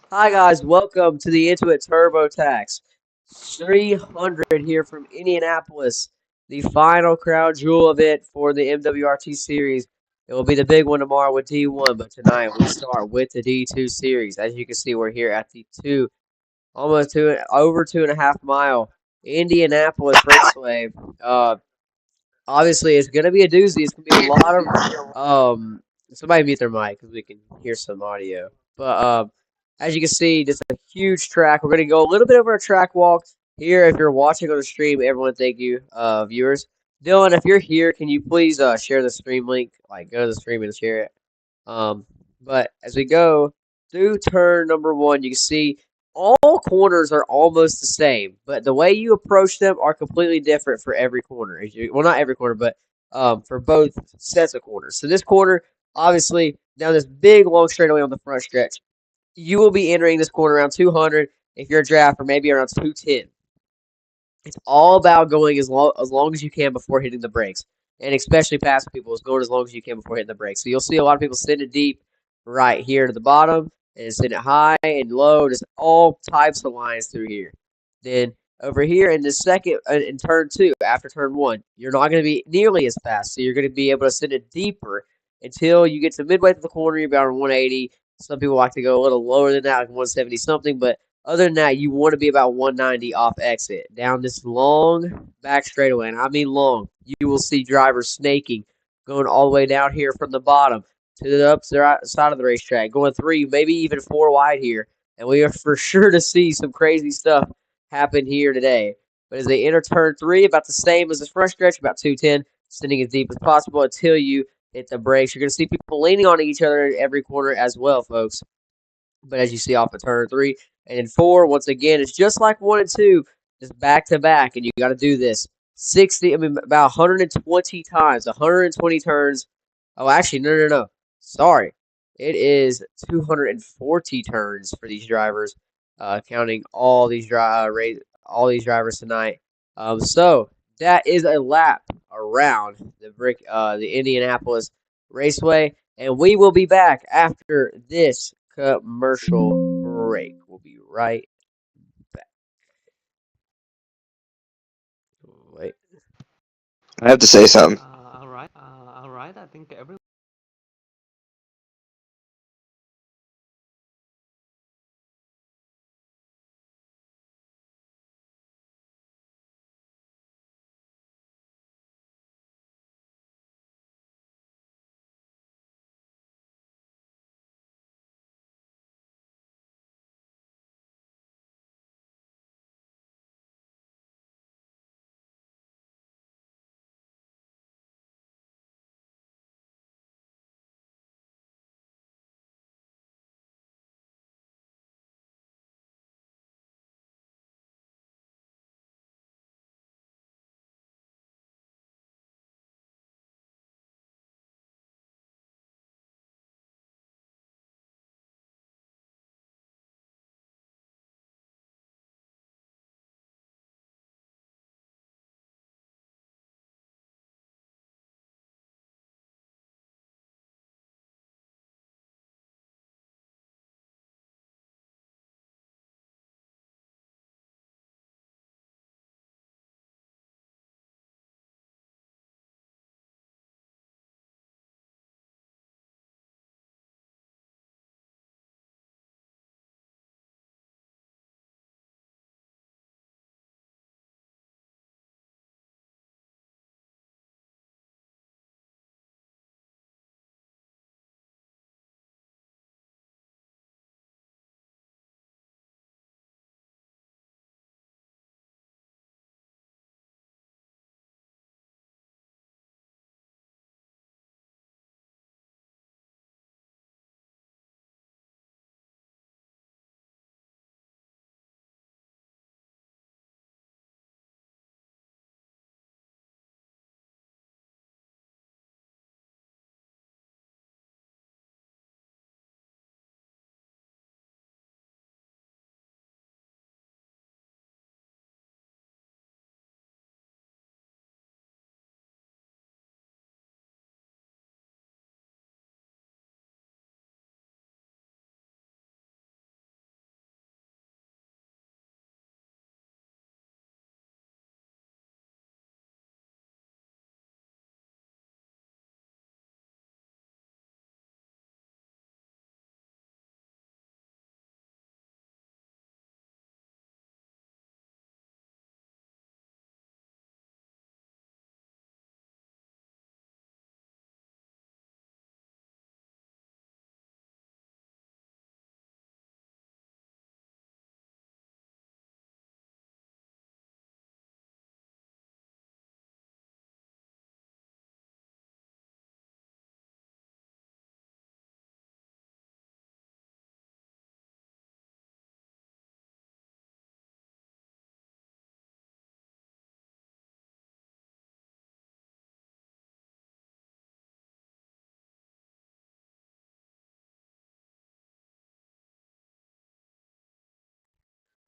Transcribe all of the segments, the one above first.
Hi guys, welcome to the Intuit TurboTax 300 here from Indianapolis, the final crown jewel event for the MWRT series. It will be the big one tomorrow with D1, but tonight we start with the D2 series. As you can see, we're here at the almost over 2.5 mile Indianapolis Raceway. Uh, Obviously, it's gonna be a doozy. It's gonna be a lot of somebody mute their mic because we can hear some audio. But as you can see, just a huge track. We're gonna go a little bit over a track walk here. If you're watching on the stream, everyone, thank you, viewers. Dylan, if you're here, can you please share the stream link? Like, go to the stream and share it. Um, but as we go through turn number one, you can see all corners are almost the same, but the way you approach them are completely different for every corner. Well, not every corner, but for both sets of corners. So this corner, obviously, down this big long straightaway on the front stretch, you will be entering this corner around 200 if you're a draft, or maybe around 210. It's all about going as long as you can before hitting the brakes, and especially past people is going as long as you can before hitting the brakes. So you'll see a lot of people sitting it deep right here to the bottom, and sitting it high and low. Just all types of lines through here. Then over here in the second, in turn two, after turn one, you're not going to be nearly as fast. So you're going to be able to send it deeper until you get to midway through the corner. You're about 180. Some people like to go a little lower than that, like 170 something, but other than that, you want to be about 190 off exit down this long back straightaway, and I mean long. You will see drivers snaking, going all the way down here from the bottom to the upside side of the racetrack, going three, maybe even four wide here, and we are for sure to see some crazy stuff happen here today. But as they enter turn three, about the same as the front stretch, about 210, sending as deep as possible until you hit the brakes. You're going to see people leaning on each other in every corner as well, folks. But as you see off of turn three and in four, once again, it's just like one and two, just back to back, and you got to do this 60. I mean, about 120 times, 120 turns. Oh, actually, no. Sorry, it is 240 turns for these drivers, counting all these drivers tonight. So that is a lap around the Indianapolis Raceway, and we will be back after this commercial break. We'll be right back. Wait. I have to say something. All right. I think everyone.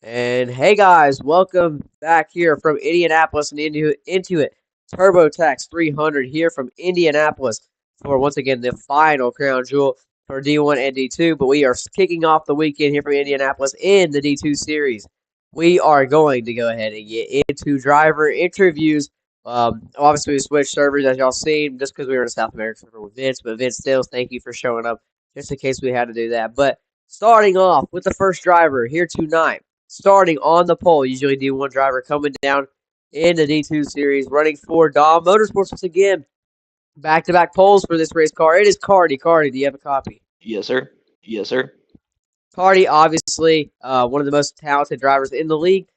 And hey guys, welcome back here from Indianapolis and Intuit TurboTax 300 here from Indianapolis for once again the final crown jewel for D1 and D2. But we are kicking off the weekend here from Indianapolis in the D2 series. We are going to go ahead and get into driver interviews. Obviously, we switched servers as y'all seen just because we were in a South American server with Vince. But Vince, still, thank you for showing up just in case we had to do that. But starting off with the first driver here tonight. Starting on the pole, usually D1 driver coming down in the D2 series, running for Dom Motorsports once again. Back-to-back poles for this race car. It is Cardi. Cardi, do you have a copy? Yes, sir. Yes, sir. Cardi, obviously, one of the most talented drivers in the league,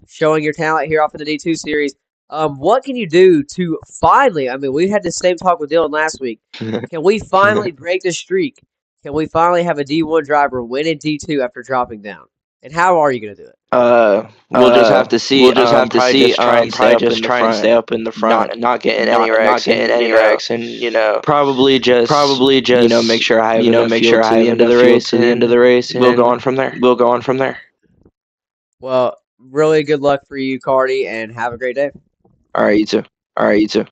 showing your talent here off in the D2 series. What can you do to finally, I mean, we had the same talk with Dylan last week. Can we finally break the streak? Can we finally have a D1 driver win in D2 after dropping down? And how are you going to do it? We'll just have to see. We'll just have to Probably see. just try and stay Probably up in just the try and front, stay up in the front, not getting any not wrecks, getting and any wrecks, and probably just make sure I have enough make fuel sure to I the have end of enough the fuel race, to the end of the and race, we'll go and on from there. we'll go on from there. Well, really good luck for you, Cardi, and have a great day. All right, you too. All right, you too.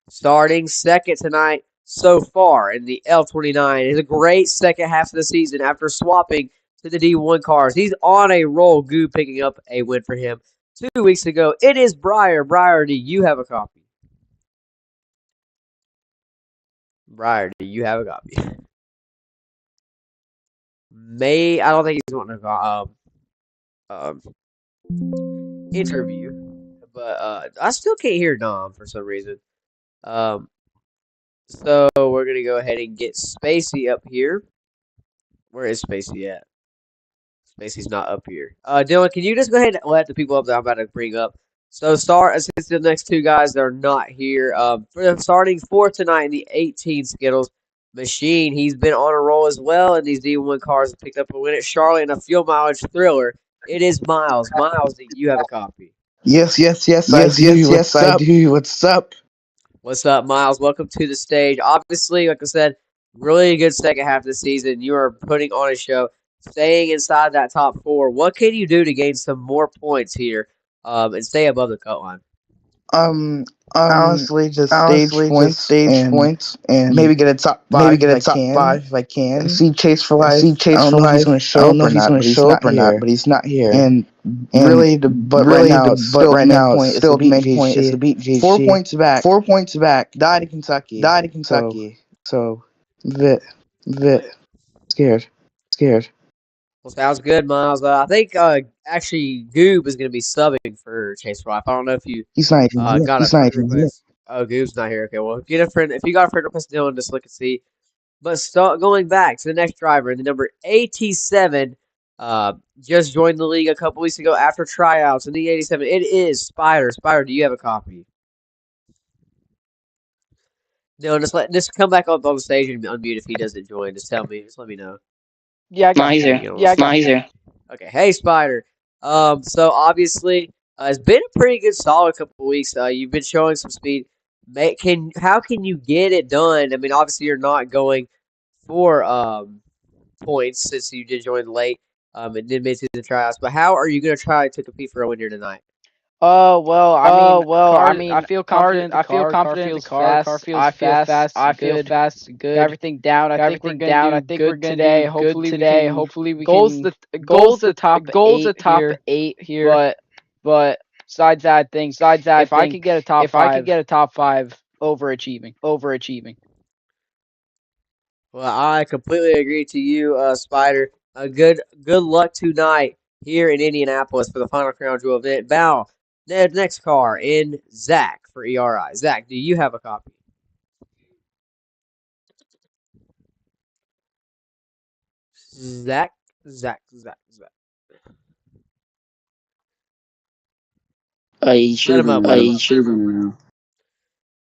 Starting second tonight so far in the L29 is a great second half of the season after swapping to the D1 cars. He's on a roll. Goo picking up a win for him 2 weeks ago. It is Briar. Briar, do you have a copy? Briar, do you have a copy? I don't think he's wanting to interview, but I still can't hear Dom for some reason. So we're gonna go ahead and get Spacey up here. Where is Spacey at? Spacey's not up here. Dylan, can you just go ahead and let the people up that I'm about to bring up? So since the next two guys are not here, for the starting fourth tonight in the 18 Skittles machine, he's been on a roll as well, and these D1 cars have picked up a win at Charlotte in a fuel mileage thriller. It is Miles. Miles, do you have a copy? Yes, I do. What's up? What's up? What's up, Miles? Welcome to the stage. Obviously, like I said, really good second half of the season. You are putting on a show, staying inside that top four. What can you do to gain some more points here, and stay above the cut line? Um, honestly, just stage points, and maybe get a top maybe five get if a I top can. five if I can. See Chase for And life. see Chase I for don't know if he's life. going to I show don't up know or if he's not, going but to he's show not up or not, here. but he's not here. And And right really, now, it's still right the main now, it's point is still to the beat main point is to GHC. beat GHC. 4 points back. 4 points back. Died in Kentucky. So, bit scared. Well, sounds good, Miles. I think actually Goob is going to be subbing for Chase Life. I don't know if you He's not even here. got a friend request. Oh, Goob's not here. Okay, well, get a friend. If you got a friend request, Dylan, just look and see. But going back to the next driver, the number 87, just joined the league a couple weeks ago after tryouts in the 87. It is Spider. Spider, do you have a copy? No, just come back up on the stage and unmute if he doesn't join. Just tell me. Just let me know. Yeah, I got He's here. Yeah, I got He's here. Okay, hey Spider. So obviously, it's been a pretty good solid couple of weeks. You've been showing some speed. How can you get it done? I mean, obviously you're not going for points since you did join late and did mid-season tryouts. But how are you going to try to compete for a win here tonight? Well, I feel confident in the I feel car. confident in the Feels car. fast. Car feels I feel fast. fast. I feel Good. fast. Got Good. everything down. I Got think we're everything gonna down. I do think we're good gonna today. do good Hopefully today. we can. Hopefully we Goals can. the top Goals the eight top here. 8 here. But besides that, if I could get a top If I could five, get a top 5, overachieving. Well, I completely agree to you, Spider. Good luck tonight here in Indianapolis for the Final Crown Jewel event. Bow, next car in Zach for ERI. Zach, do you have a copy? Zach, Zach. He Let should him be up. now.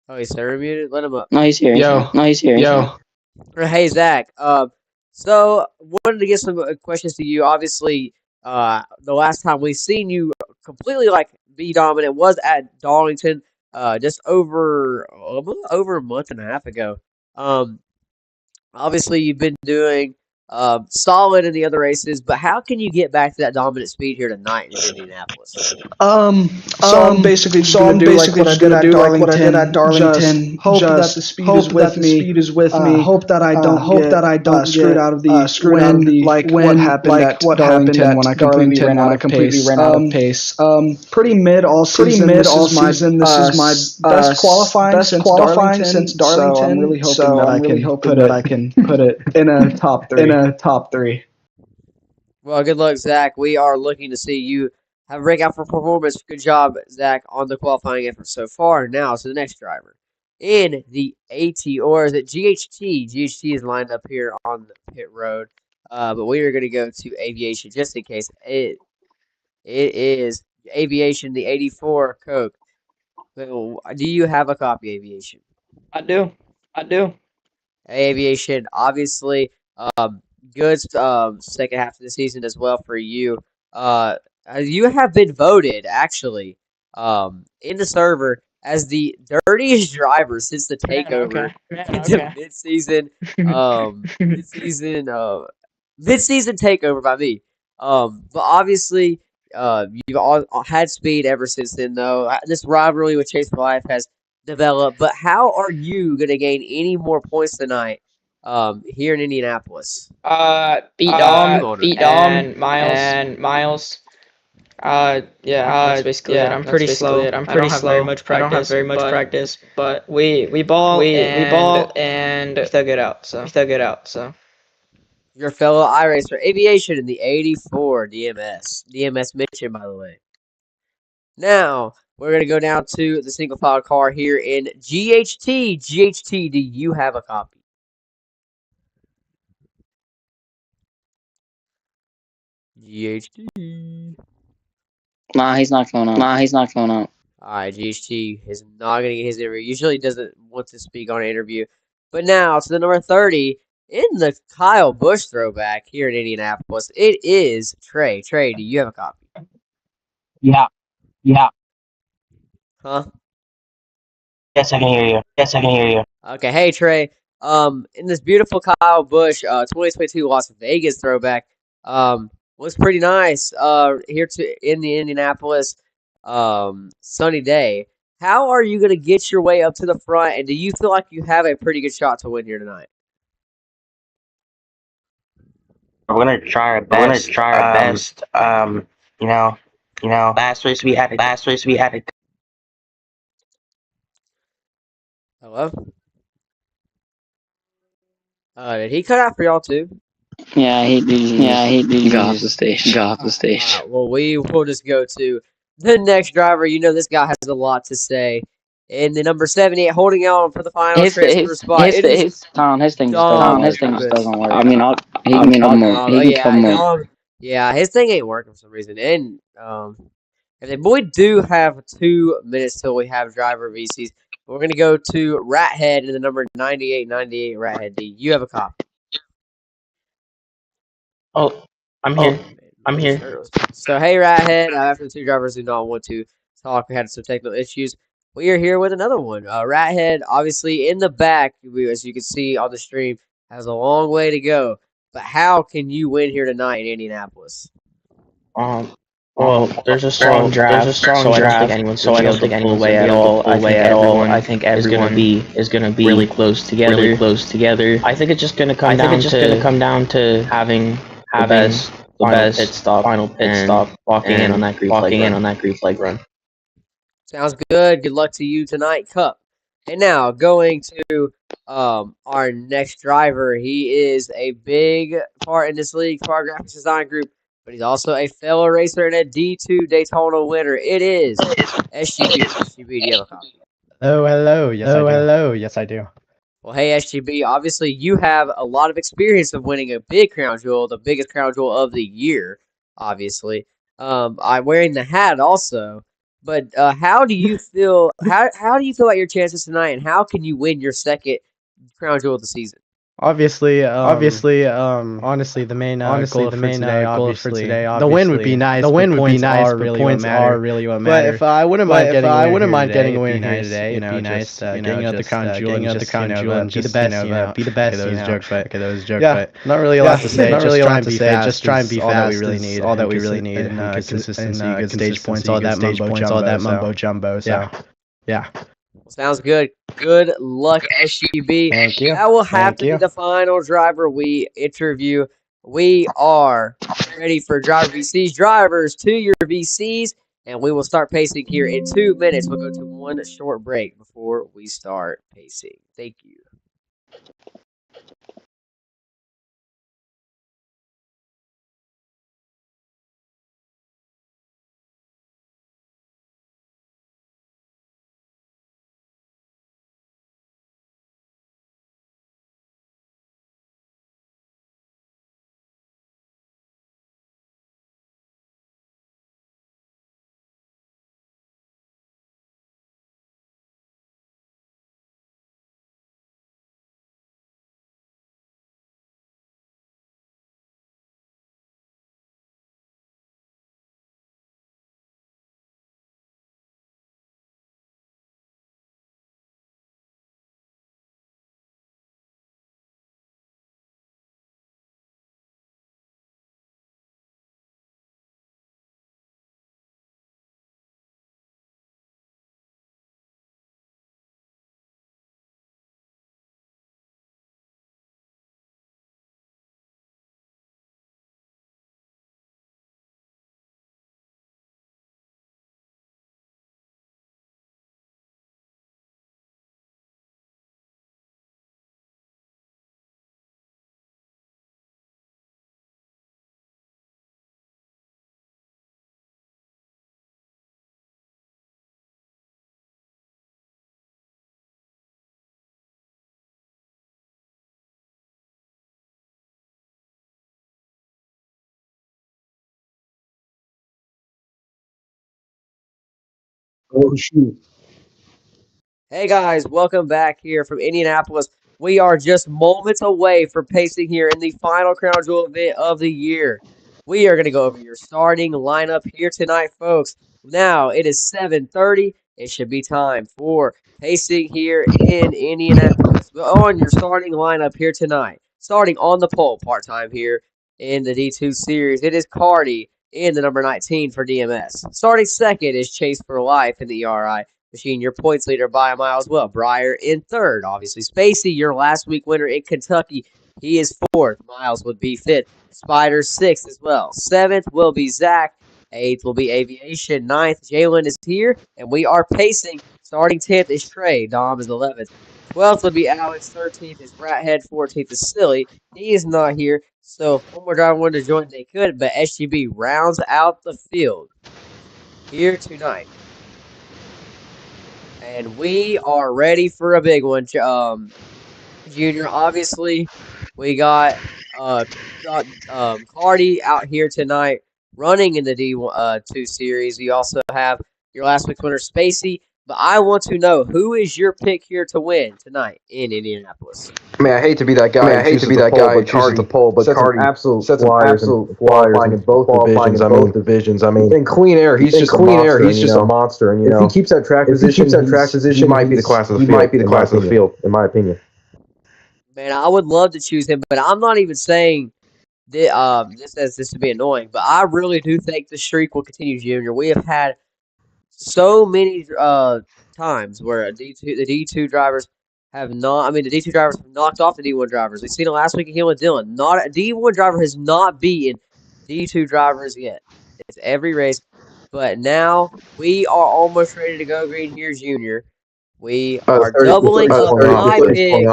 Oh, he's server muted. Let him up. No, he's here. He's here. Hey Zach. So wanted to get some questions to you. Obviously, the last time we seen you completely be dominant was at Darlington, just over a month and a half ago. Um, Obviously you've been doing solid in the other races, but how can you get back to that dominant speed here tonight in Indianapolis? So I'm basically just gonna do like what I did at Darlington. Just hope that the speed is with me. Hope that I don't get screwed out of the win, like what happened at Darlington when I completely ran out of pace. Pretty mid all season. This is my best qualifying since Darlington. So I'm really hoping that I can put it in a top three. Well, good luck, Zach. We are looking to see you have a breakout for performance. Good job, Zach, on the qualifying effort so far. Now to the next driver. In the AT, or is it GHT? GHT is lined up here on the pit road. But we are going to go to aviation just in case. It is aviation, the 84 Coke. Do you have a copy, aviation? I do. Aviation, obviously, good second half of the season as well for you. You have been voted actually in the server as the dirtiest driver since the takeover into mid-season mid-season takeover by me. But obviously, you've all had speed ever since then. Though this rivalry with Chase for Life has develop. But how are you going to gain any more points tonight here in Indianapolis? Beat Dom, and Miles. Yeah, that's basically it. I'm pretty slow. I don't have very much practice, but we ball and we thug it out. So Your fellow iRacer Aviation in the 84 DMS. DMS mentioned, by the way. Now, we're going to go down to the single file car here in GHT. GHT, do you have a copy? GHT. Nah, he's not going out. All right, GHT is not going to get his interview. Usually doesn't want to speak on an interview. But now to the number 30 in the Kyle Busch throwback here in Indianapolis. It is Trey. Trey, do you have a copy? Yeah. Huh? Yes, I can hear you. Okay, hey Trey. In this beautiful Kyle Busch 2022 Las Vegas throwback, was pretty nice. Here in the Indianapolis sunny day. How are you going to get your way up to the front, and do you feel like you have a pretty good shot to win here tonight? We're gonna try our best. You know. Last race we had a. Hello? Did he cut out for y'all too? Yeah, he did. Got off the stage. Well, we will just go to the next driver. You know this guy has a lot to say. In the number 78, holding on for the final transfer spot. His thing just doesn't work. I mean, he can come more. Yeah, his thing ain't working for some reason. And we do have 2 minutes till we have driver VCs. We're gonna go to Rathead in the number 98 Rathead D. You have a copy. Oh, I'm here. So hey, Rathead. After the 2 drivers do not want to talk, we had some technical issues. We are here with another one. Rathead, obviously in the back, as you can see on the stream, has a long way to go. But how can you win here tonight in Indianapolis? Well, there's a strong draft, so I don't think anyone's going to pull away at all. I think everyone is going to be really close together. I think it's just going to come down to having the best final pit stop, walking in on that green flag run. Sounds good. Good luck to you tonight, Cup. And now going to our next driver. He is a big part in this league, Car Graphics Design Group, but he's also a fellow racer and a D2 Daytona winner. It is SGB. SGB, do you have a copy? Oh, hello. Yes, I do. Well, hey, SGB, obviously you have a lot of experience of winning a big crown jewel, the biggest crown jewel of the year, obviously. I'm wearing the hat also. But how do you feel? How do you feel about your chances tonight, and how can you win your second crown jewel of the season? Honestly, the main goal for today, the win would be nice. Points are really what matter. But if I wouldn't mind getting a win here today, it'd be nice. Getting out the crown jewel and just be the best. Be the best. Okay, that was a joke. But not really a lot to say. Just try and be fast. All that we really need. And consistency, good stage points, all that mumbo jumbo. So yeah. Sounds good. Good luck, SGB. Thank you. That will have to be the final driver we interview. We are ready for driver VCs. Drivers to your VCs, and we will start pacing here in 2 minutes. We'll go to one short break before we start pacing. Thank you. Oh, shoot. Hey guys, welcome back here from Indianapolis. We are just moments away from pacing here in the final crown jewel event of the year. We are going to go over your starting lineup here tonight, folks. Now it is 7:30. It should be time for pacing here in Indianapolis. On your starting lineup here tonight, starting on the pole, part-time here in the D2 series, it is Cardi in the number 19 for DMS. Starting second is Chase for Life in the ERI machine, your points leader by a mile as well. Breyer in third, obviously. Spacey, your last week winner in Kentucky, he is fourth. Miles would be fifth. Spider sixth as well. Seventh will be Zach. Eighth will be Aviation. Ninth, Jalen is here, and we are pacing. Starting 10th is Trey. Dom is 11th. 12th will be Alex. 13th is Rathead. 14th is Silly. He is not here, so if one more driver wanted to join, they could, but SGB rounds out the field here tonight. And we are ready for a big one, Junior. Obviously, we got Cardi out here tonight running in the D2 series. You also have your last week's winner, Spacey. But I want to know, who is your pick here to win tonight in Indianapolis? I mean, I hate to be that guy. Who chooses the pole, but Cardi sets an absolute flyers in both divisions. I mean, in clean air, he's just a monster. And if he keeps that track position, he might be the class of the field. He might be the class of the field, in my opinion. Man, I would love to choose him, but I'm not even saying this to be annoying. But I really do think the streak will continue, Junior. We have had so many times where the D2 drivers have not. I mean, the D2 drivers have knocked off the D1 drivers. We've seen it last week in with Dylan. Not a D1 driver has not beaten D2 drivers yet. It's every race, but now we are almost ready to go green here, Junior. We are doubling up my pick.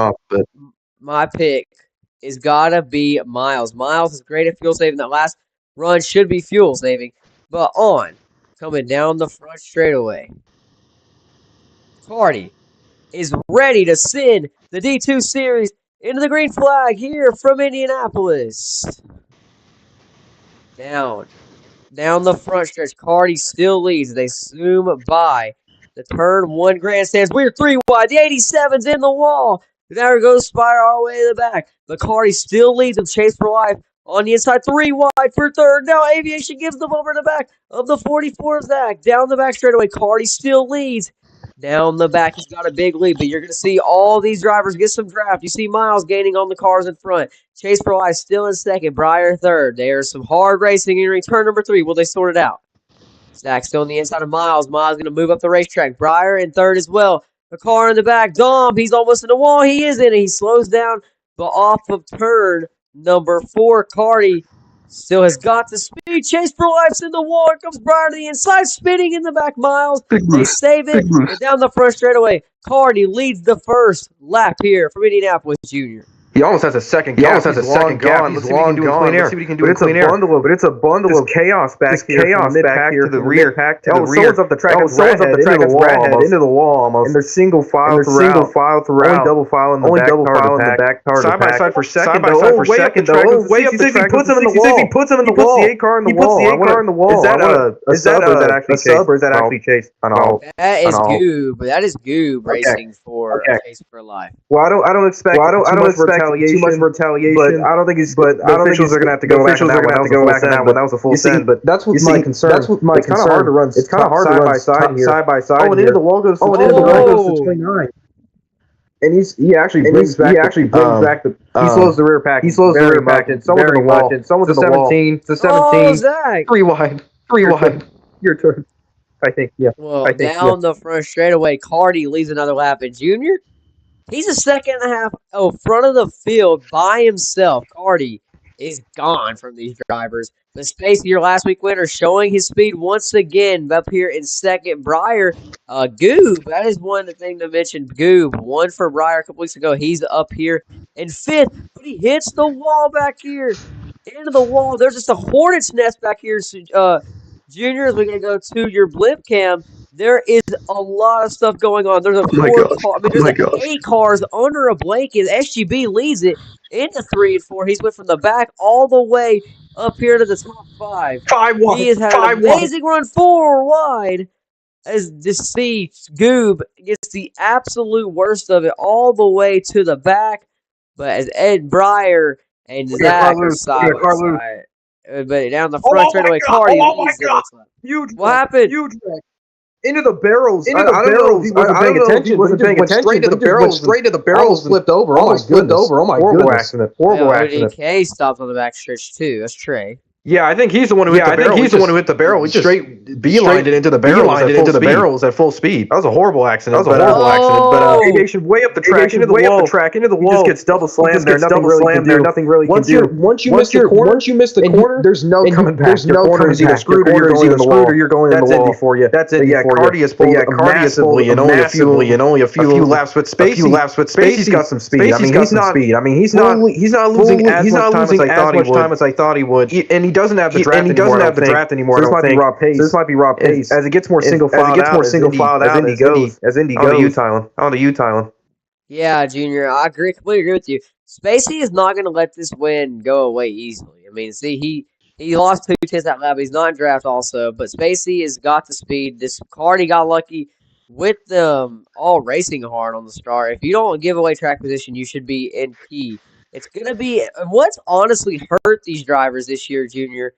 My pick is gotta be Miles. Miles is great at fuel saving. That last run should be fuel saving, but coming down the front straightaway, Cardi is ready to send the D2 series into the green flag here from Indianapolis. Down the front stretch, Cardi still leads. They zoom by the turn one grandstands. We're 3 wide. The 87's in the wall. There goes Spider all the way to the back. McCarty still leads him. Chase for life on the inside. 3 wide for third. Now Aviation gives them over the back of the 44 Zach. Down the back straightaway. Carty still leads. Down the back, he's got a big lead, but you're going to see all these drivers get some draft. You see Miles gaining on the cars in front. Chase for life still in second. Breyer third. There's some hard racing in turn number 3. Will they sort it out? Zach still on the inside of Miles. Miles going to move up the racetrack. Breyer in third as well. The car in the back. Dom, he's almost in the wall. He is in it. He slows down, but off of turn number 4, Carty still has got the speed. Chase for life's in the wall. Here comes Breyer to the inside, spinning in the back. Miles. They save it. But down the front straightaway, Carty leads the first lap here from Indianapolis Junior. He almost has a second gap. He's long gone. Let's see what he can do in clean air. But it's a bundle of chaos back here from mid-pack to the rear. Someone's up the track. Someone's up the track. It's redhead into the wall almost. And they're single file throughout. Only double file in the back part of the pack. Side by side for second. Way up the track. He puts him in the wall. He puts the 8 car in the wall. Is that a sub or is that actually Chase? I don't know. That is Goob. That is Goob racing for Chase for life. Well, I don't expect too much retaliation, but I don't think he's. But the officials are going to have to go back on that one. That was a full send. But that's what my concern. That's what my concern. It's kind of hard to run side by side. Oh, and into the wall goes. Oh, and into the wall goes to 29. And he actually brings back the. He slows the rear pack. He slows the rear pack. Someone's in the wall. Someone's in the wall. 17. To 17. Oh, Zach. 3 wide. 3 wide. Your turn. I think. Yeah. Well, down the front straightaway, Carty leads another lap. And Junior. He's a second and a half front of the field by himself. Carty is gone from these drivers. But Spacey, your last week winner, showing his speed once again up here in second. Breyer, Goob, that is one thing to mention. Goob, one for Breyer a couple weeks ago. He's up here in fifth, but he hits the wall back here. Into the wall. There's just a hornet's nest back here. Junior, as we're going to go to your blimp cam. There is a lot of stuff going on. There's there's 8 cars under a blanket. SGB leads it into 3 and 4. He's went from the back all the way up here to the top 5. 5 wide. He has had an amazing run 4 wide. As this Goob gets the absolute worst of it all the way to the back. But as Ed Breyer and Zach are side by side. But down the front straightaway, Carty leads the next lap. Huge. What happened? Huge wreck. Into the barrels. I don't know if he wasn't paying attention. He wasn't paying attention. Straight to the barrels. Flipped over. Oh my goodness. Horrible accident. Horrible accident. K stopped on the back stretch too. That's Trey. Yeah, I think he's the one who hit the barrel. He's the one who hit the barrel. He just straight beelined it into the barrels at full speed. That was a horrible accident. But aviation way up the track, into the wall. He just gets double slammed there. Nothing really can do. Once you miss the corner, there's no coming back. There's no corner. Is either screwed or you're going in the wall. That's Indy for you. That's Indy for you. Carty is pulled massively in only a few laps with Spacey. Spacey's got some speed. I mean, he's not losing as much time as I thought he would. And he doesn't have the draft anymore. This might be raw pace. As it gets more single filed out, as Indy goes. On to you, Tylen. Yeah, Junior, I completely agree with you. Spacey is not going to let this win go away easily. I mean, see, he lost 2 tenths that lap. He's not in draft also, but Spacey has got the speed. This Carty got lucky with them all racing hard on the start. If you don't give away track position, you should be in P. It's going to be what's honestly hurt these drivers this year, Junior,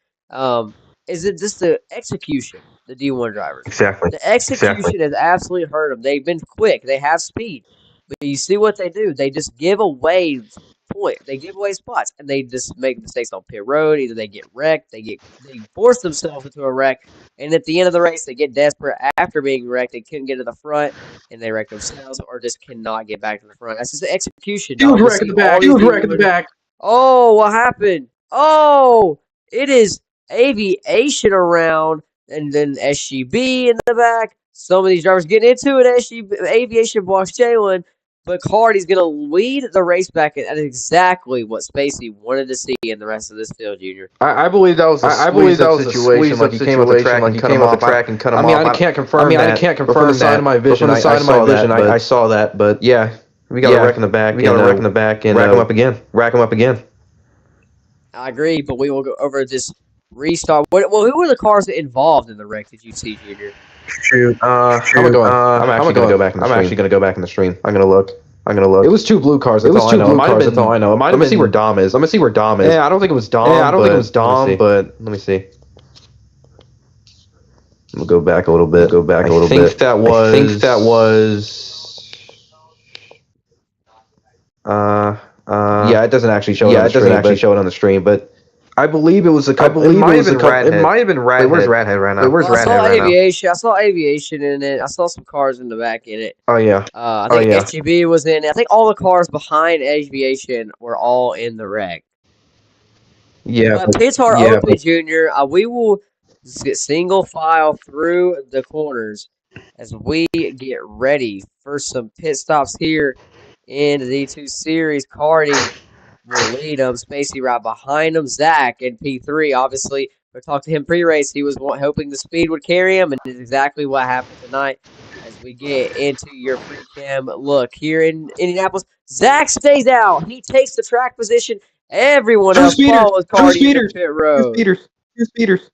is it just the execution, the D1 drivers. Exactly. The execution has absolutely hurt them. They've been quick. They have speed. But you see what they do. They just give away points. They give away spots, and they just make mistakes on pit road. Either they get wrecked, they force themselves into a wreck, and at the end of the race, they get desperate after being wrecked. They couldn't get to the front, and they wreck themselves, or just cannot get back to the front. That's just the execution. Huge wreck at the back. Oh, what happened? Oh, it is aviation around, and then SGB in the back. Some of these drivers getting into it. Aviation blocks Jalen. But Carty's going to lead the race back, and that's exactly what Spacey wanted to see in the rest of this field, Junior. I believe that was a situation. Like he came up the track and cut him off. I mean, I can't confirm that. But from the side of my vision, I saw that. But yeah, we got a wreck in the back. And rack him up again. I agree, but we will go over this restart. Well, who were the cars involved in the wreck? Did you see, Junior? I'm actually going to go back in the stream. I'm going to look. I'm gonna look. It was 2 blue cars. That's all I know. That's all I know. Let me see where Dom is. Yeah, I don't think it was Dom. But let me see. We'll go back a little bit. I think that was. Yeah, it doesn't actually show. Show it on the stream, but I believe it was a couple. It might have been Redhead. It might have been Redhead. Where's Redhead right now? I saw aviation. I saw aviation in it. I saw some cars in the back in it. Oh yeah. I think SGB was in it. I think all the cars behind aviation were all in the wreck. Yeah. Pits are open, Junior. We will single file through the corners as we get ready for some pit stops here in the D2 Series. Cardi will lead them. Spacey right behind him. Zach in P3. Obviously, we talked to him pre-race. He was hoping the speed would carry him, and it's exactly what happened tonight as we get into your free cam look here in Indianapolis. Zach stays out. He takes the track position. Everyone else follows Cardi in the pit road. Two speeders.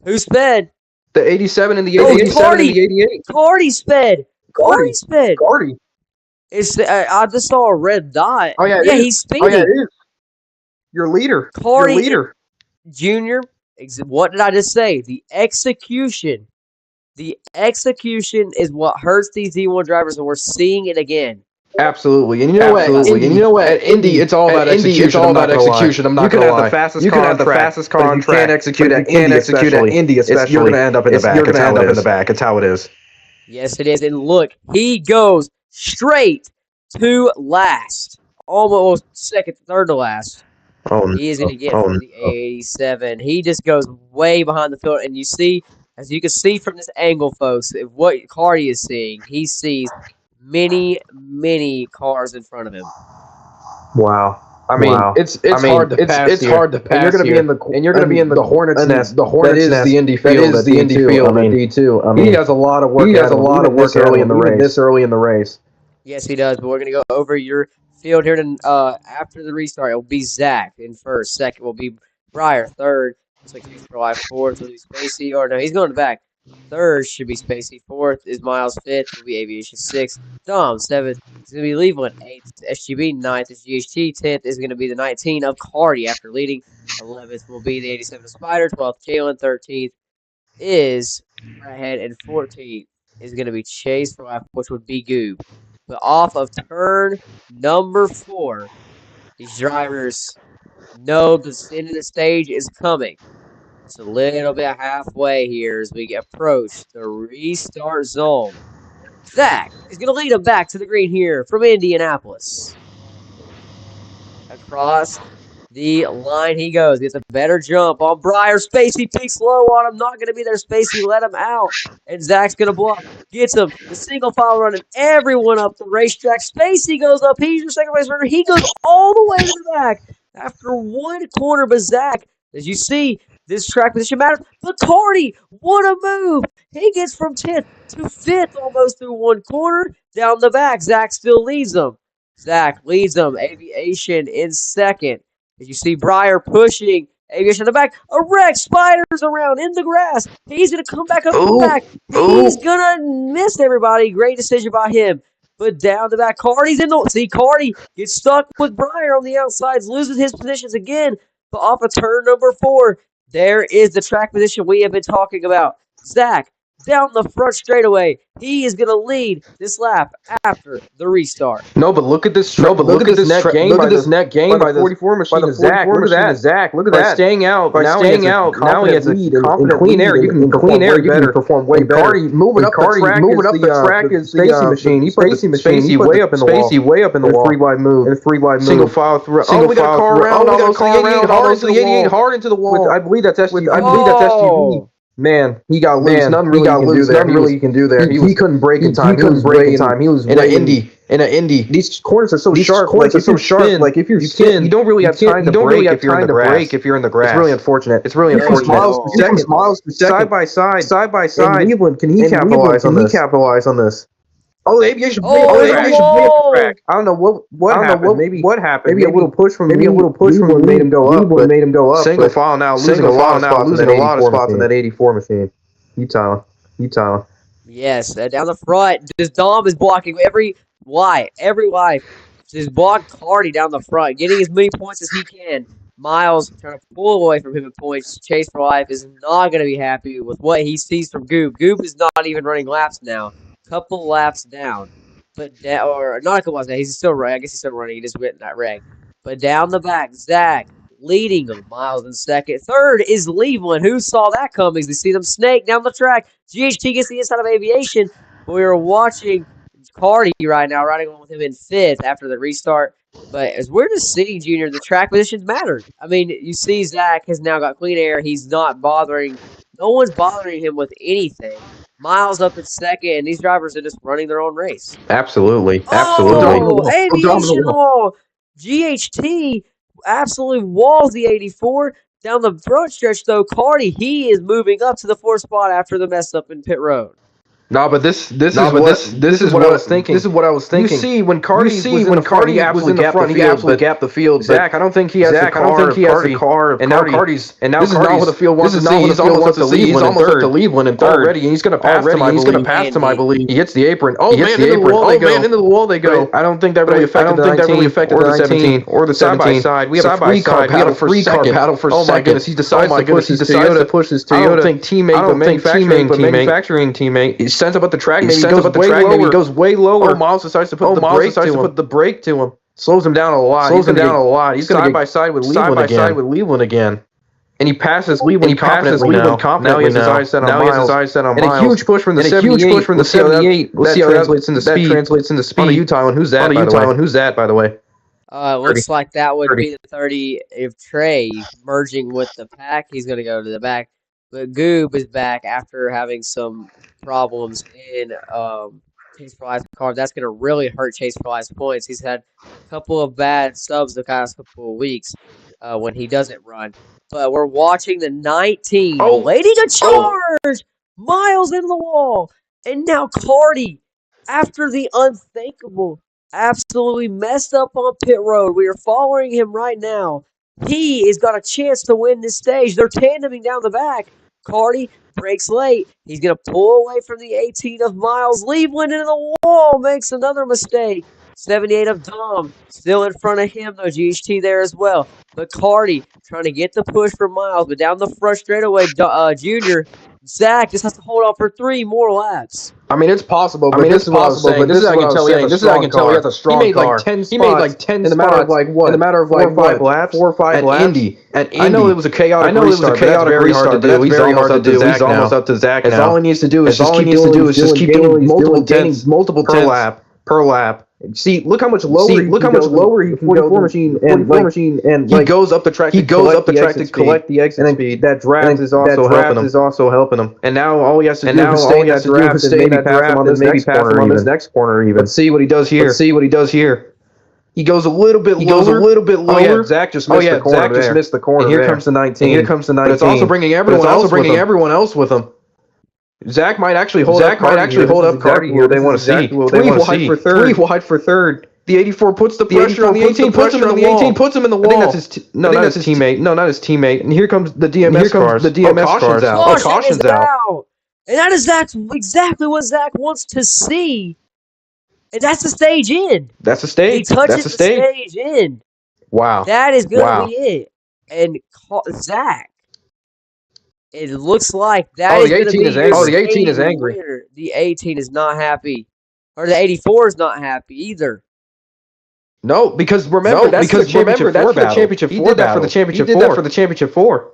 Who sped? The 87 and the 88. Cardi. And the 88. Cardi sped. Cardi sped. Cardi. It's I just saw a red dot. Oh yeah, he's speeding. Oh yeah, it is. Your leader. Cardi. Your leader. Junior. What did I just say? The execution. The execution is what hurts these D1 drivers, and we're seeing it again. Absolutely, and you know what? At Indy, it's all about execution. I'm not gonna lie. You can have the fastest car on track. You can't execute at Indy, especially. You're gonna end up in the back. You're gonna end up in the back. It's how it is. Yes, it is. And look, he goes straight to last, almost third to last. He is going to get for the 87. He just goes way behind the field, and you see, as you can see from this angle, folks, what Cardi is seeing, he sees many, many cars in front of him. Wow. I mean, it's hard to pass. It's hard to pass. And you're going to be in the Hornets nest. The Hornets nest. The Indy field. That is the Indy field. D2. I mean, he has a lot of work. He has a lot of work early in the race. This early in the race. Yes, he does. But we're going to go over your field here. And after the restart, it will be Zach in first. Second will be Breyer. Third, looks like he's for life. Fourth will be Spacey. Or no, he's going back. Third should be Spacey. Fourth is Miles. Fifth will be Aviation. Sixth, Dom. Seventh is going to be Leveland. Eighth, SGB. Ninth is GHT. 10th is going to be the 19 of Cardi after leading. 11th will be the 87 of Spider. 12th, Jalen. 13th is Redhead. And 14th is going to be Chase for life, which would be Goob. But off of turn number 4, these drivers know the end of the stage is coming. It's a little bit halfway here as we approach the restart zone. Zach is going to lead them back to the green here from Indianapolis. Across the line he goes. Gets a better jump on Breyer. Spacey peaks low on him. Not going to be there. Spacey let him out. And Zach's going to block. Gets him. The single file running everyone up the racetrack. Spacey goes up. He's your second race runner. He goes all the way to the back after one corner. But Zach, as you see, this track position matters. But Cardi, what a move. He gets from 10th to 5th almost through one corner. Down the back, Zach still leads them. Zach leads them. Aviation in second. As you see Breyer pushing Aviation in the back. A wreck. Spiders around in the grass. He's going to come back up the back. He's going to miss everybody. Great decision by him. But down the back, Cardi's in the... See, Cardi gets stuck with Breyer on the outsides. Loses his positions again. But off of turn number 4, there is the track position we have been talking about. Zach down the front straightaway. He is going to lead this lap after the restart. No, but look at this. Look at this net gain by the 44 machine of Zach. Look at that, Zach. Look at that. Staying out. Now he has a lead in clean air. You can perform way better. Cardi moving up the track is the Spacey machine. He put Spacey way up in the wall. Way up in the wall. 3-wide move. Single file through. Oh, we got a car around. Hard into the wall. I believe that's SGB. Man, he got loose. Nothing really he can do there. He couldn't brake in time. He was in an Indy. These corners are so sharp. Like if you're spin, you don't really have time to brake if you're in the grass. It's really unfortunate. Miles per second. Side by side. And Leveland, can he capitalize on this? Oh, the aviation blew up the track. I don't know what happened. What happened? Maybe a little push from Leveland made him go up. Single file now, losing a lot of spots in that 84 machine. You tell. Yes, down the front, this Dom is blocking every every life, just block Cardi down the front, getting as many points as he can. Miles trying to pull away from him in points. Chase for Life is not going to be happy with what he sees from Goop. Goop is not even running laps now. Couple laps down. Or not a couple laps down. He's still running. I guess he's still running. He just went in that wreck. But down the back, Zach leading him. Miles in second. Third is Leveland. Who saw that coming? They see them snake down the track. GHT gets the inside of Aviation. We are watching Cardi right now, riding on with him in fifth after the restart. But as we're just seeing, Junior, the track positions matter. I mean, you see Zach has now got clean air. He's not bothering. No one's bothering him with anything. Miles up at second, and these drivers are just running their own race. Absolutely. Oh, Aviation wall. GHT absolutely walls the 84. Down the front stretch, though, Cardi, he is moving up to the fourth spot after the mess up in pit road. No, but this is what I was thinking. This is what I was thinking. You see, when Cardi was in the front, he absolutely gapped the field. Zach, I don't think he has the car. And now Cardi's this is not what the field wants to see. He's almost up to Leveland in third already, and he's going to pass him. I believe. He hits the apron. Oh man, into the wall they go. I don't think that really affected the 17 or the side by side. We have a three-car battle for second. Oh my goodness, he decides to push his Toyota. I don't think the manufacturing teammate. Sends up at the track. Maybe he goes way lower. Oh, Miles decides to put the brake to him. Slows him down a lot. He's going to get side by side with Leveland again. And he passes Leveland confidently now. Now he has his eyes set on Miles. And a huge push from the 78. Let's see how that translates into speed. On the Utah one. Who's that, by the way? Looks like that would be the 30 if Trey merging with the pack. He's going to go to the back. But Goob is back after having some problems in Chase for Life's car. That's going to really hurt Chase for Life's points. He's had a couple of bad subs the past couple of weeks when he doesn't run. But we're watching the 19 leading a charge. Miles into the wall. And now Cardi, after the unthinkable, absolutely messed up on pit road. We are following him right now. He has got a chance to win this stage. They're tandeming down the back. Cardi breaks late. He's going to pull away from the 18 of Miles. Leveland into the wall. Makes another mistake. 78 of Dom. Still in front of him, though. GHT there as well. But Cardi trying to get the push for Miles. But down the front straightaway, Junior, Zach just has to hold on for 3 more laps. I mean, it's possible. This is how I can tell he has a strong car. He made like 10 in the matter of like 4 or 5 laps. Indy. I know it was a chaotic restart. Very hard to do. He's almost up to Zach now. All he needs to do is just keep doing multiple tenths per lap. See, look how much lower he can go. 44 machine and he goes up the track. He goes up the track to collect the exit speed. That draft is also helping him. And now all he has to do is stay in that draft and maybe pass him on this next corner even. Let's see what he does here. He goes a little bit lower. Oh yeah, Zach just missed the corner. And here comes the 19. But it's also bringing everyone else with him. Zach might actually hold up Cardi here. They want to see. 3 wide for third. The 84 puts the pressure on the 18. Puts him in the wall. I think that's his teammate. No, not his teammate. And here comes the DMS cars. Caution's out. Caution's out. And that is exactly what Zach wants to see. And that's the stage end. That's the stage. He touches the stage end. Wow. That is going to be it. And Zach. It looks like that is going to be the 18 is angry. Winner. The 18 is not happy. Or the 84 is not happy either. No, because remember, that's for the championship 4. He did that for the championship 4.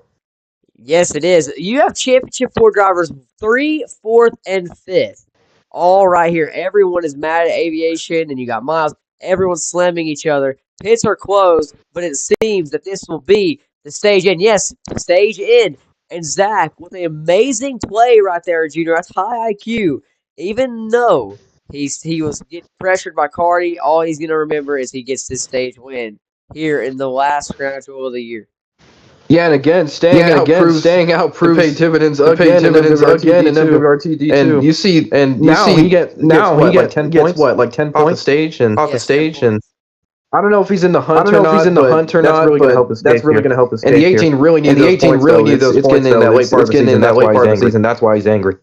Yes, it is. You have championship 4 drivers 3, 4th, and 5th. All right here. Everyone is mad at Aviation, and you got Miles. Everyone's slamming each other. Pits are closed, but it seems that this will be the stage end. Yes, stage end. And Zach, with an amazing play right there, Junior. That's high IQ. Even though he was getting pressured by Cardi, all he's going to remember is he gets this stage win here in the last Crown Jewel of the year. Yeah, and again, staying out proves paid dividends again in WRTD2. And you see, he gets like 10 points off the stage and I don't know if he's in the hunt or not. That's really going to help us. And the 18 really needs those points. It's getting in that late part of the season. That's why he's angry.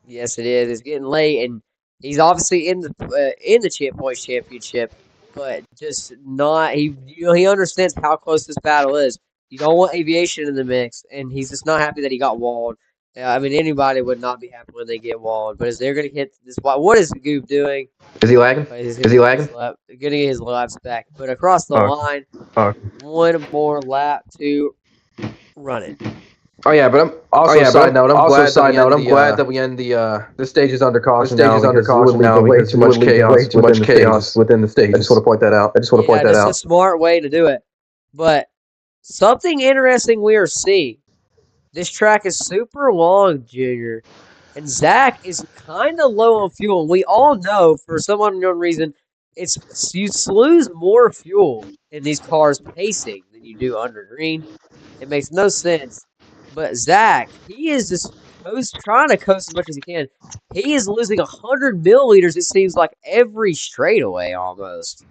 Yes, it is. It's getting late, and He's obviously in the Champ Boys Championship, but just not. He understands how close this battle is. You don't want aviation in the mix, and he's just not happy that he got walled. I mean, anybody would not be happy when they get walled. But as they're going to hit this, what is Goop doing? Is he lagging? Is he lagging? Going to get his laps back, but across the line, one more lap to run it. Oh yeah, but I'm also side note. I'm glad that we end the this stage is under caution now. Way too much chaos within the stage. I just want to point that out. That's a smart way to do it. But something interesting we are seeing. This track is super long, Junior, and Zach is kind of low on fuel. And we all know, for some unknown reason, you lose more fuel in these cars pacing than you do under green. It makes no sense. But Zach, he is just trying to coast as much as he can. He is losing 100 milliliters, it seems like, every straightaway almost.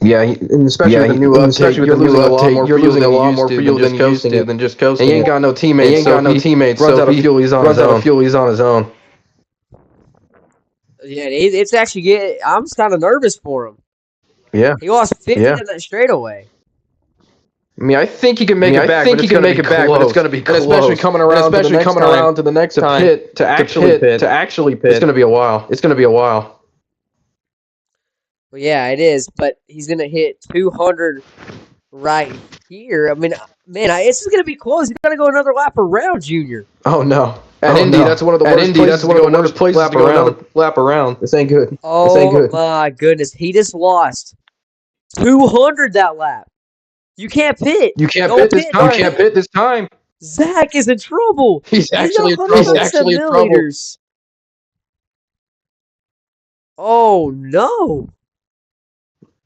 Yeah, and especially with the new update, you're losing a lot more fuel than you used to than just coasting. And he ain't got no teammates. Runs out of fuel, he's on his own. Yeah, it's actually I'm just kind of nervous for him. Yeah. He lost 50 in that straightaway. I mean, I think he can make it back. But it's going to be close. And especially coming around to the next time to actually pit. It's going to be a while. Well, yeah, it is. But he's going to hit 200 right here. I mean, man, it's going to be close. He's got to go another lap around, Junior. Oh no! At Indy, that's one of the worst places to go another lap around. This ain't good. Oh my goodness, he just lost 200 that lap. You can't pit. You can't pit this time. Zach is in trouble. He's actually in trouble. Oh no!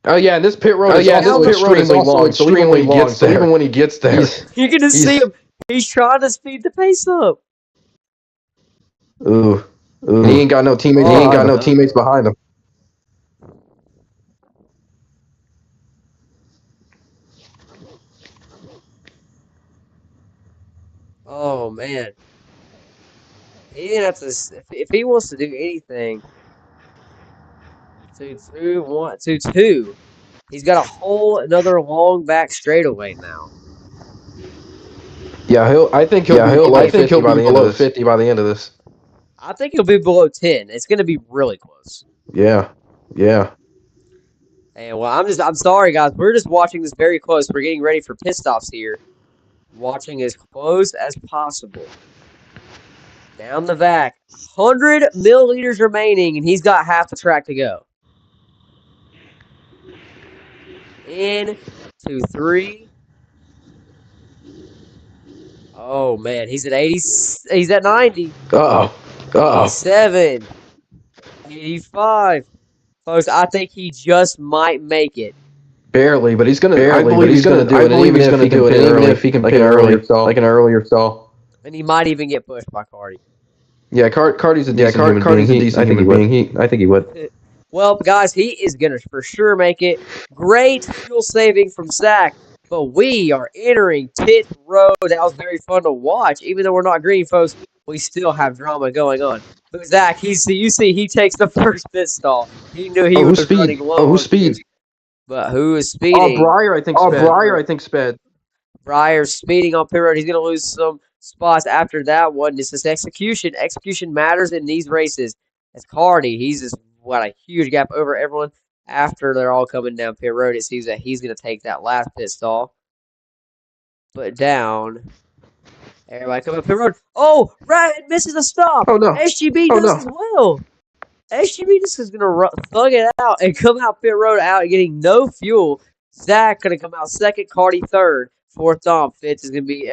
Oh yeah, and this pit road is extremely long. So even when he gets there, you're gonna see him. He's trying to speed the pace up. Ooh. He ain't got no teammates. He ain't got no teammates behind him. Oh man, he didn't have to. If he wants to do anything, to two, he's got a whole another long back straightaway now. Yeah, I think he'll be below 50 by the end of this. I think he'll be below 10. It's going to be really close. Yeah. And well, I'm sorry guys. We're just watching this very close. We're getting ready for pit stops here. Watching as close as possible. Down the back. 100 milliliters remaining, and he's got half the track to go. In, 2, 3. Oh man, he's at 80. He's at 90. 87. 85. Folks, I think he just might make it. Barely, but he's gonna. I believe he's gonna do it. Even if he can pit earlier, like an earlier stall. And he might even get pushed by Cardi. Yeah, Cardi's a decent human being. I think he would. Well, guys, he is gonna for sure make it. Great fuel saving from Zach. But we are entering pit road. That was very fun to watch. Even though we're not green, folks, we still have drama going on. But Zach, he takes the first pit stall. He knew he was running low. Who speeds? But who is speeding? Breyer, I think sped. Breyer's speeding on pit road. He's going to lose some spots after that one. This is execution. Execution matters in these races. As Cardi, he's just a huge gap over everyone. After they're all coming down pit road, it seems that he's going to take that last pit stall. But down. Everybody coming up pit road. Oh, Ryan misses a stop. Oh, no. SGB does as well. SGB just is going to thug it out and come out pit road out getting no fuel. Zach going to come out second, Cardi third. Fourth, Dom. Fifth is going to be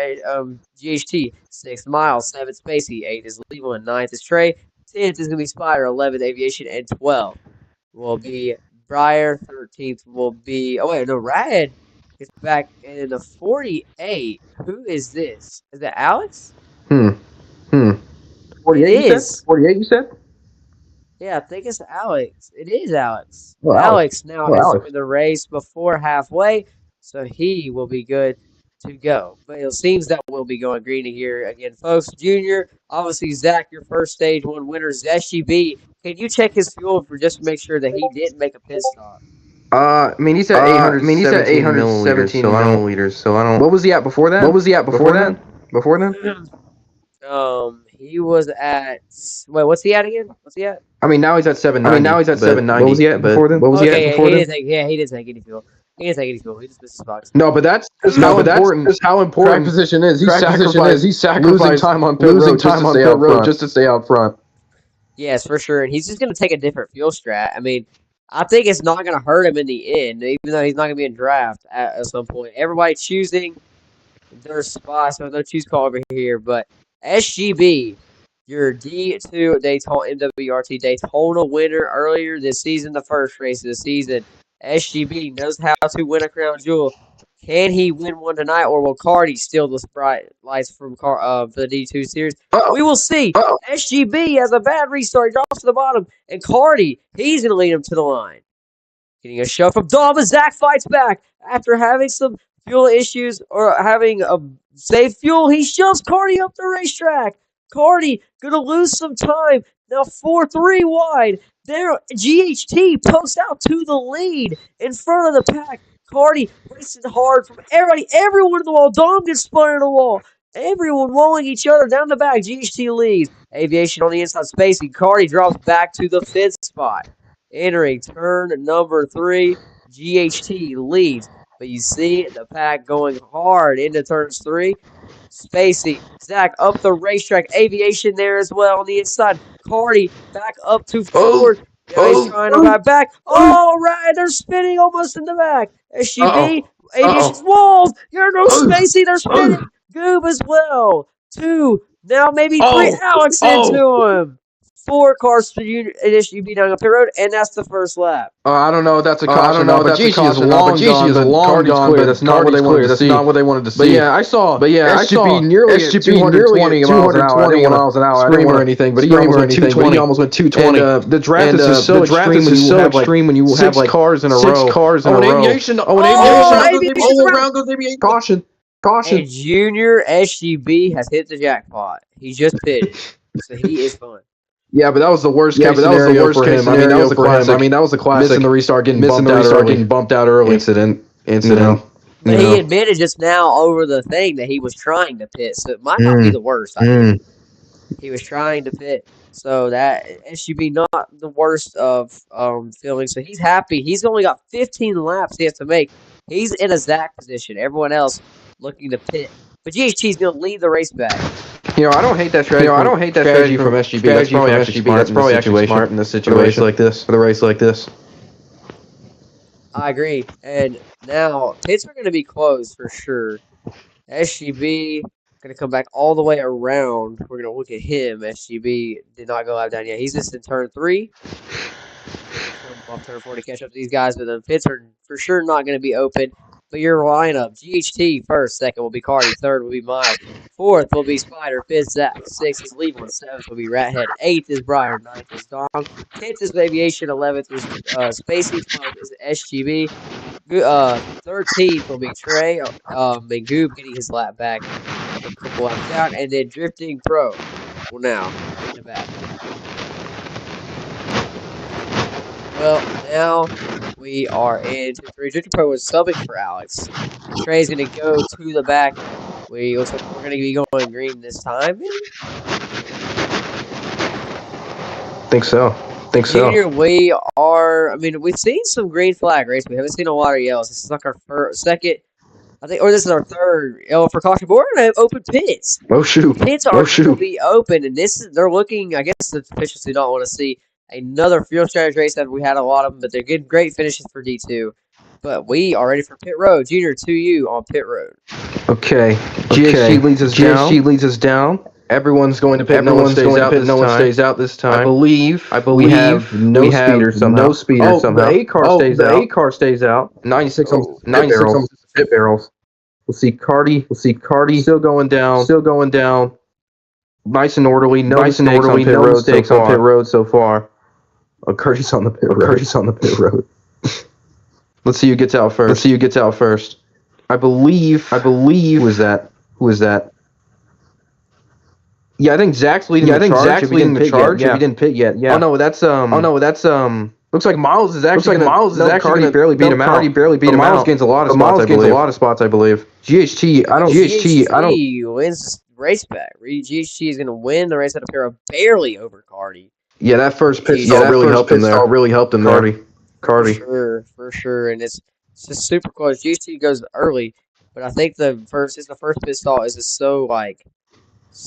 GHT. 6th, Miles. 7th, Spacey. 8th is Leland. 9th is Trey. 10th is going to be Spider. 11th, Aviation. And 12th will be Breyer. 13th will be... Oh, wait, no, Rad is back in the 48. Who is this? Is that Alex? 48 it is. 48, you said? Yeah, I think it's Alex. It is Alex. Well, Alex now is in the race before halfway, so he will be good. to go. But it seems that we'll be going green here again, folks. Junior, obviously, Zach, your first stage one winner is SGB. Can you check his fuel for just to make sure that he didn't make a pit stop? I mean, he's at 817 milliliters, so I don't. What was he at before that? Before then? He was at. Wait, what's he at again? What's he at? I mean, now he's at 790. What was he at before then? What was he at before then? He didn't take any fuel. He didn't take any fuel. He just missed his box. No, but that's how important track position is. He sacrificed losing time on pit road just to stay out front. Yes, for sure. And he's just going to take a different fuel strat. I mean, I think it's not going to hurt him in the end, even though he's not going to be in draft at some point. Everybody choosing their spots, so no choose call over here. But SGB, your D2 Daytona MWRT Daytona winner earlier this season, the first race of the season. SGB knows how to win a crown jewel. Can he win one tonight, or will Cardi steal the sprite lights from the D2 series? We will see. SGB has a bad restart. He drops to the bottom. And Cardi, he's going to lead him to the line. Getting a shove from Dom, and Zach fights back. After having some fuel issues or having a safe fuel, he shoves Cardi up the racetrack. Cardi going to lose some time. Now 4-3 wide. There, GHT pokes out to the lead in front of the pack. Cardi racing hard from everybody. Everyone in the wall. Dom gets spun in the wall. Everyone rolling each other down the back. GHT leads. Aviation on the inside. Spacing. Cardi drops back to the 5th spot. Entering turn number 3. GHT leads. But you see the pack going hard into turns 3. Spacey, Zach up the racetrack. Aviation there as well on the inside. Cardi back up to 4th. He's trying to ride back. All right, they're spinning almost in the back. SUV, Aviation's walls. You're no Spacey, they're spinning. Goob as well. 2, now maybe 3. Alex into him. 4 cars for you and SUV down the pit road, and that's the first lap. I don't know if that's a caution. GC is long gone, but that's not what they wanted to see. That's not what they wanted to see. But yeah, I saw SGP nearly at 220 miles an hour. I didn't want anything, but he almost went 220. And the draft is just so extreme when you have like 6 cars in a row. Aviation. Around goes aviation. Caution. And Junior SGB has hit the jackpot. He just pitted, so he is fun. Yeah, but that was the worst case scenario for him. I mean, that was the classic. Missing the restart, getting bumped out early. Incident. But he admitted just now over the thing that he was trying to pit, so it might not be the worst. I think he was trying to pit, so that SUV not the worst of filming. So he's happy. He's only got 15 laps he has to make. He's in a Zach position. Everyone else looking to pit, but GHT is going to lead the race back. I don't hate that strategy. From SGB. That's probably actually smart in this situation. For a race like this. I agree. And now pits are going to be closed for sure. SGB going to come back all the way around. We're going to look at him. SGB did not go out down yet. He's just in turn 3. Off turn 4 to catch up to these guys, but the pits are for sure not going to be open. But your lineup, GHT first, 2nd will be Cardi, 3rd will be Miles, 4th will be Spider, 5th Zach, 6th is Cleveland, 7th will be Rathead, 8th is Briar, 9th is Dom, 10th is Aviation, 11th is Spacey, 12th is SGB, 13th will be Trey, and Goob getting his lap back, a couple laps down, and then Drifting Pro will now in the back. Well, now we are into 3. Drifting Pro was subbing for Alex. Trey's going to go to the back. Looks like we're going to be going green this time. Think so. Junior, we are. I mean, we've seen some green flag race. We haven't seen a lot of yellows. This is like our second, I think, or this is our 3rd yellow for caution. But we're going to have open pits. Oh shoot! Pits are going to be open, and they're looking. I guess the officials do not want to see another fuel strategy race. That we had a lot of them, but they're getting great finishes for D2. But we are ready for pit road. Junior, to you on pit road. Okay. GHG leads us down. Everyone's going to pit. No one stays out this time. I believe we have no speeder somehow. The A car stays out. 96 on pit barrels. We'll see Cardi still going down. Nice and orderly. No mistakes on pit road so far. Cardi's on the pit road. Let's see who gets out first. Who was that? Yeah, I think Zach's leading the charge. If he didn't pit yet. Yeah. Oh no, that's looks like Miles is actually gonna barely beat him out. Miles gains a lot of spots, I believe. GHT, I don't. GHT wins this race back. GHT is going to win the race at a pair of barely over Cardi. Yeah, that first pit stall really helped him there. Cardi. For sure, and it's just super close. GHT goes early, but I think the first pit stall is just so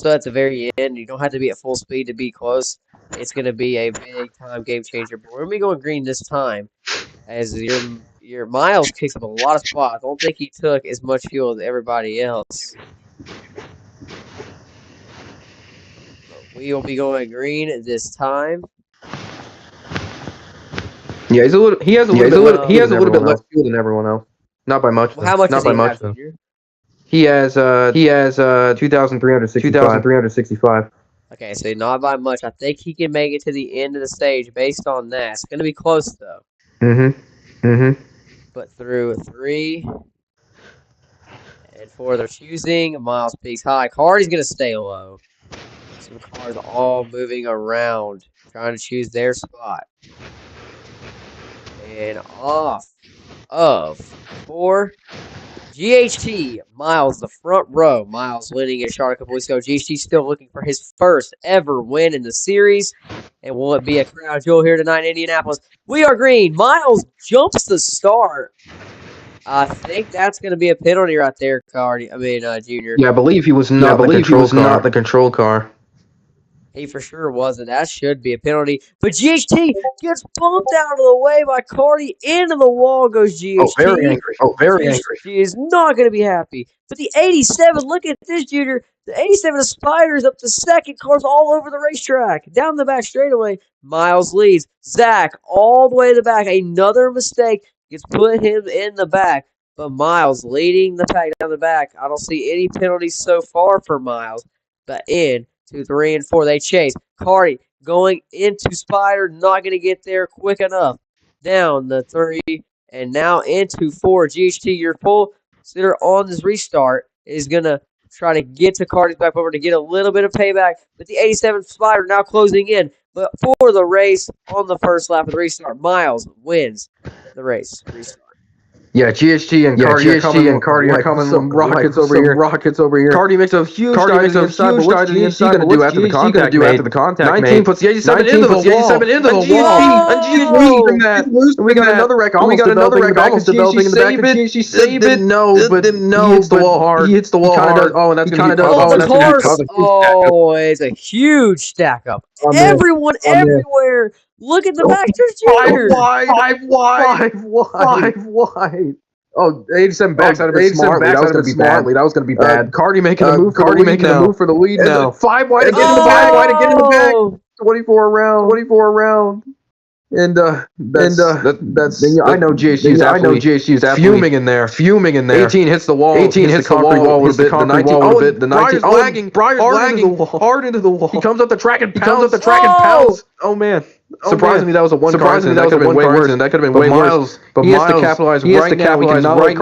at the very end. You don't have to be at full speed to be close. It's going to be a big time game changer. But we're going to be going green this time, as your Miles kicks up a lot of spots. I don't think he took as much fuel as everybody else. But we will be going green this time. Yeah, he has a little bit less fuel than everyone else. Not by much. Well, how much does he have, Junior? He has 2,365. Okay, so not by much. I think he can make it to the end of the stage based on that. It's going to be close though. But through 3 and 4, they're choosing. Miles peaks high. Cardi's going to stay low. Some cars all moving around, trying to choose their spot. And off of 4. GHT, Miles, the front row. Miles winning at Charlotte a couple weeks ago. GHT still looking for his first ever win in the series. And will it be a crown jewel here tonight in Indianapolis? We are green. Miles jumps the start. I think that's going to be a penalty right there, Junior. Yeah, I believe he was not the control car. He for sure wasn't. That should be a penalty. But GHT gets bumped out of the way by Cardi. Into the wall goes GHT. Very angry. She is not going to be happy. But the 87, look at this, Junior. The 87 of Spiders up to second. Cars all over the racetrack. Down the back straightaway. Miles leads. Zach all the way to the back. Another mistake gets put him in the back. But Miles leading the pack down the back. I don't see any penalties so far for Miles. But in 2, 3, and 4, they chase. Cardi going into Spider, not going to get there quick enough. Down the 3, and now into 4. GHT, your full sitter on this restart is going to try to get to Cardi's back over to get a little bit of payback. But the 87 Spider now closing in. But for the race on the first lap of the restart, Miles wins the race restart. Yeah, GHT and Cardi are coming some rockets over here. Cardi makes a huge dive to the inside, but what's GHT going to do after the contact 19 puts the 87 into the wall. And GHT bring that. We got another wreck almost developing back into building in the back. And GHT saved it. No, but he hits the wall hard. He hits the wall hard. Oh, and that's going to be it's a huge stack up. Everyone everywhere. Look at the Baxter's Junior. 5 wide. Oh, 87 backs out of it smartly. That was going to be bad. That was going to be bad. Cardi making a move for the lead now. 5 wide again in the back. 24 around. And that's I know GHC is fuming in there. 18 hits the wall. 18 hits the concrete wall a bit. The 19. The 19. Breyer's lagging hard into the wall. He comes up the track and pounds. Oh man. Surprisingly, that was a one car accident. That could have been way worse. But he has to capitalize right now. We cannot let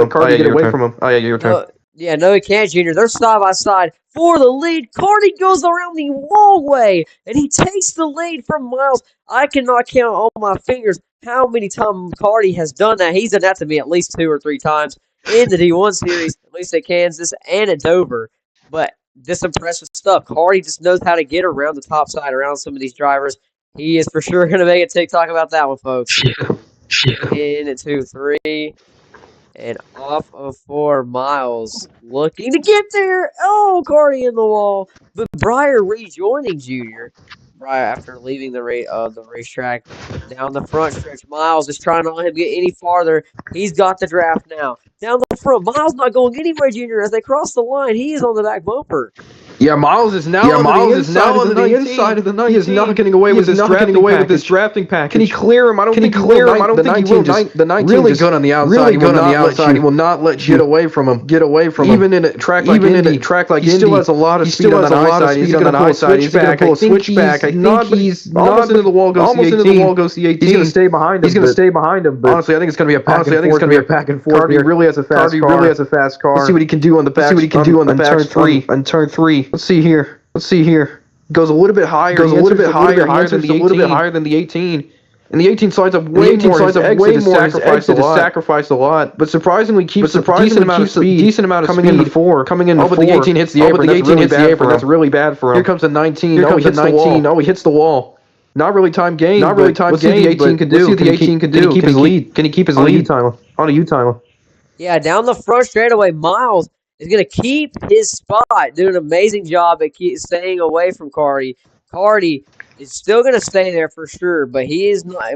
Cardi get away from him. Oh yeah, your turn. No, he can't, Junior. They're side by side for the lead. Cardi goes around the wallway, and he takes the lead from Miles. I cannot count on my fingers how many times Cardi has done that. He's done that to me at least 2 or 3 times in the D1 series, at least at Kansas and at Dover. But this impressive stuff. Cardi just knows how to get around the top side, around some of these drivers. He is for sure going to make a TikTok about that one, folks. In 2, 3. And off of 4, Miles looking to get there. Oh, Cardi in the wall. But Breyer rejoining Junior. Breyer after leaving the racetrack down the front stretch. Miles is trying to let him get any farther. He's got the draft now. Down the front. Miles not going anywhere, Junior. As they cross the line, he is on the back bumper. Yeah, Miles is now on the inside of the 19. He is not getting away with this drafting package. Can he clear him? I don't think he will. I don't think he will. The 19 really good on the outside. He will not let you get away from him. Even in a track like Indy, he still has a lot of speed on that high side. He's going to pull a switchback. I think he's almost into the wall goes the 18. He's going to stay behind him. But honestly, I think it's going to be a pack and forth. Cardi really has a fast car. Let's see what he can do on the back. On turn 3. Let's see here. Goes a little bit higher. Than the 18. And the 18 slides up way more. His exit is sacrificed a lot. But surprisingly keeps a decent amount of speed coming into 4. But the 18 hits the apron. That's really bad for him. Here comes the 19. He hits the wall. Not really time gained. Let's see what the 18 can do. Can he keep his lead? Can he keep his lead on a U-timer? Yeah, down the front straightaway, Miles is going to keep his spot, doing an amazing job at staying away from Cardi. Cardi is still going to stay there for sure, but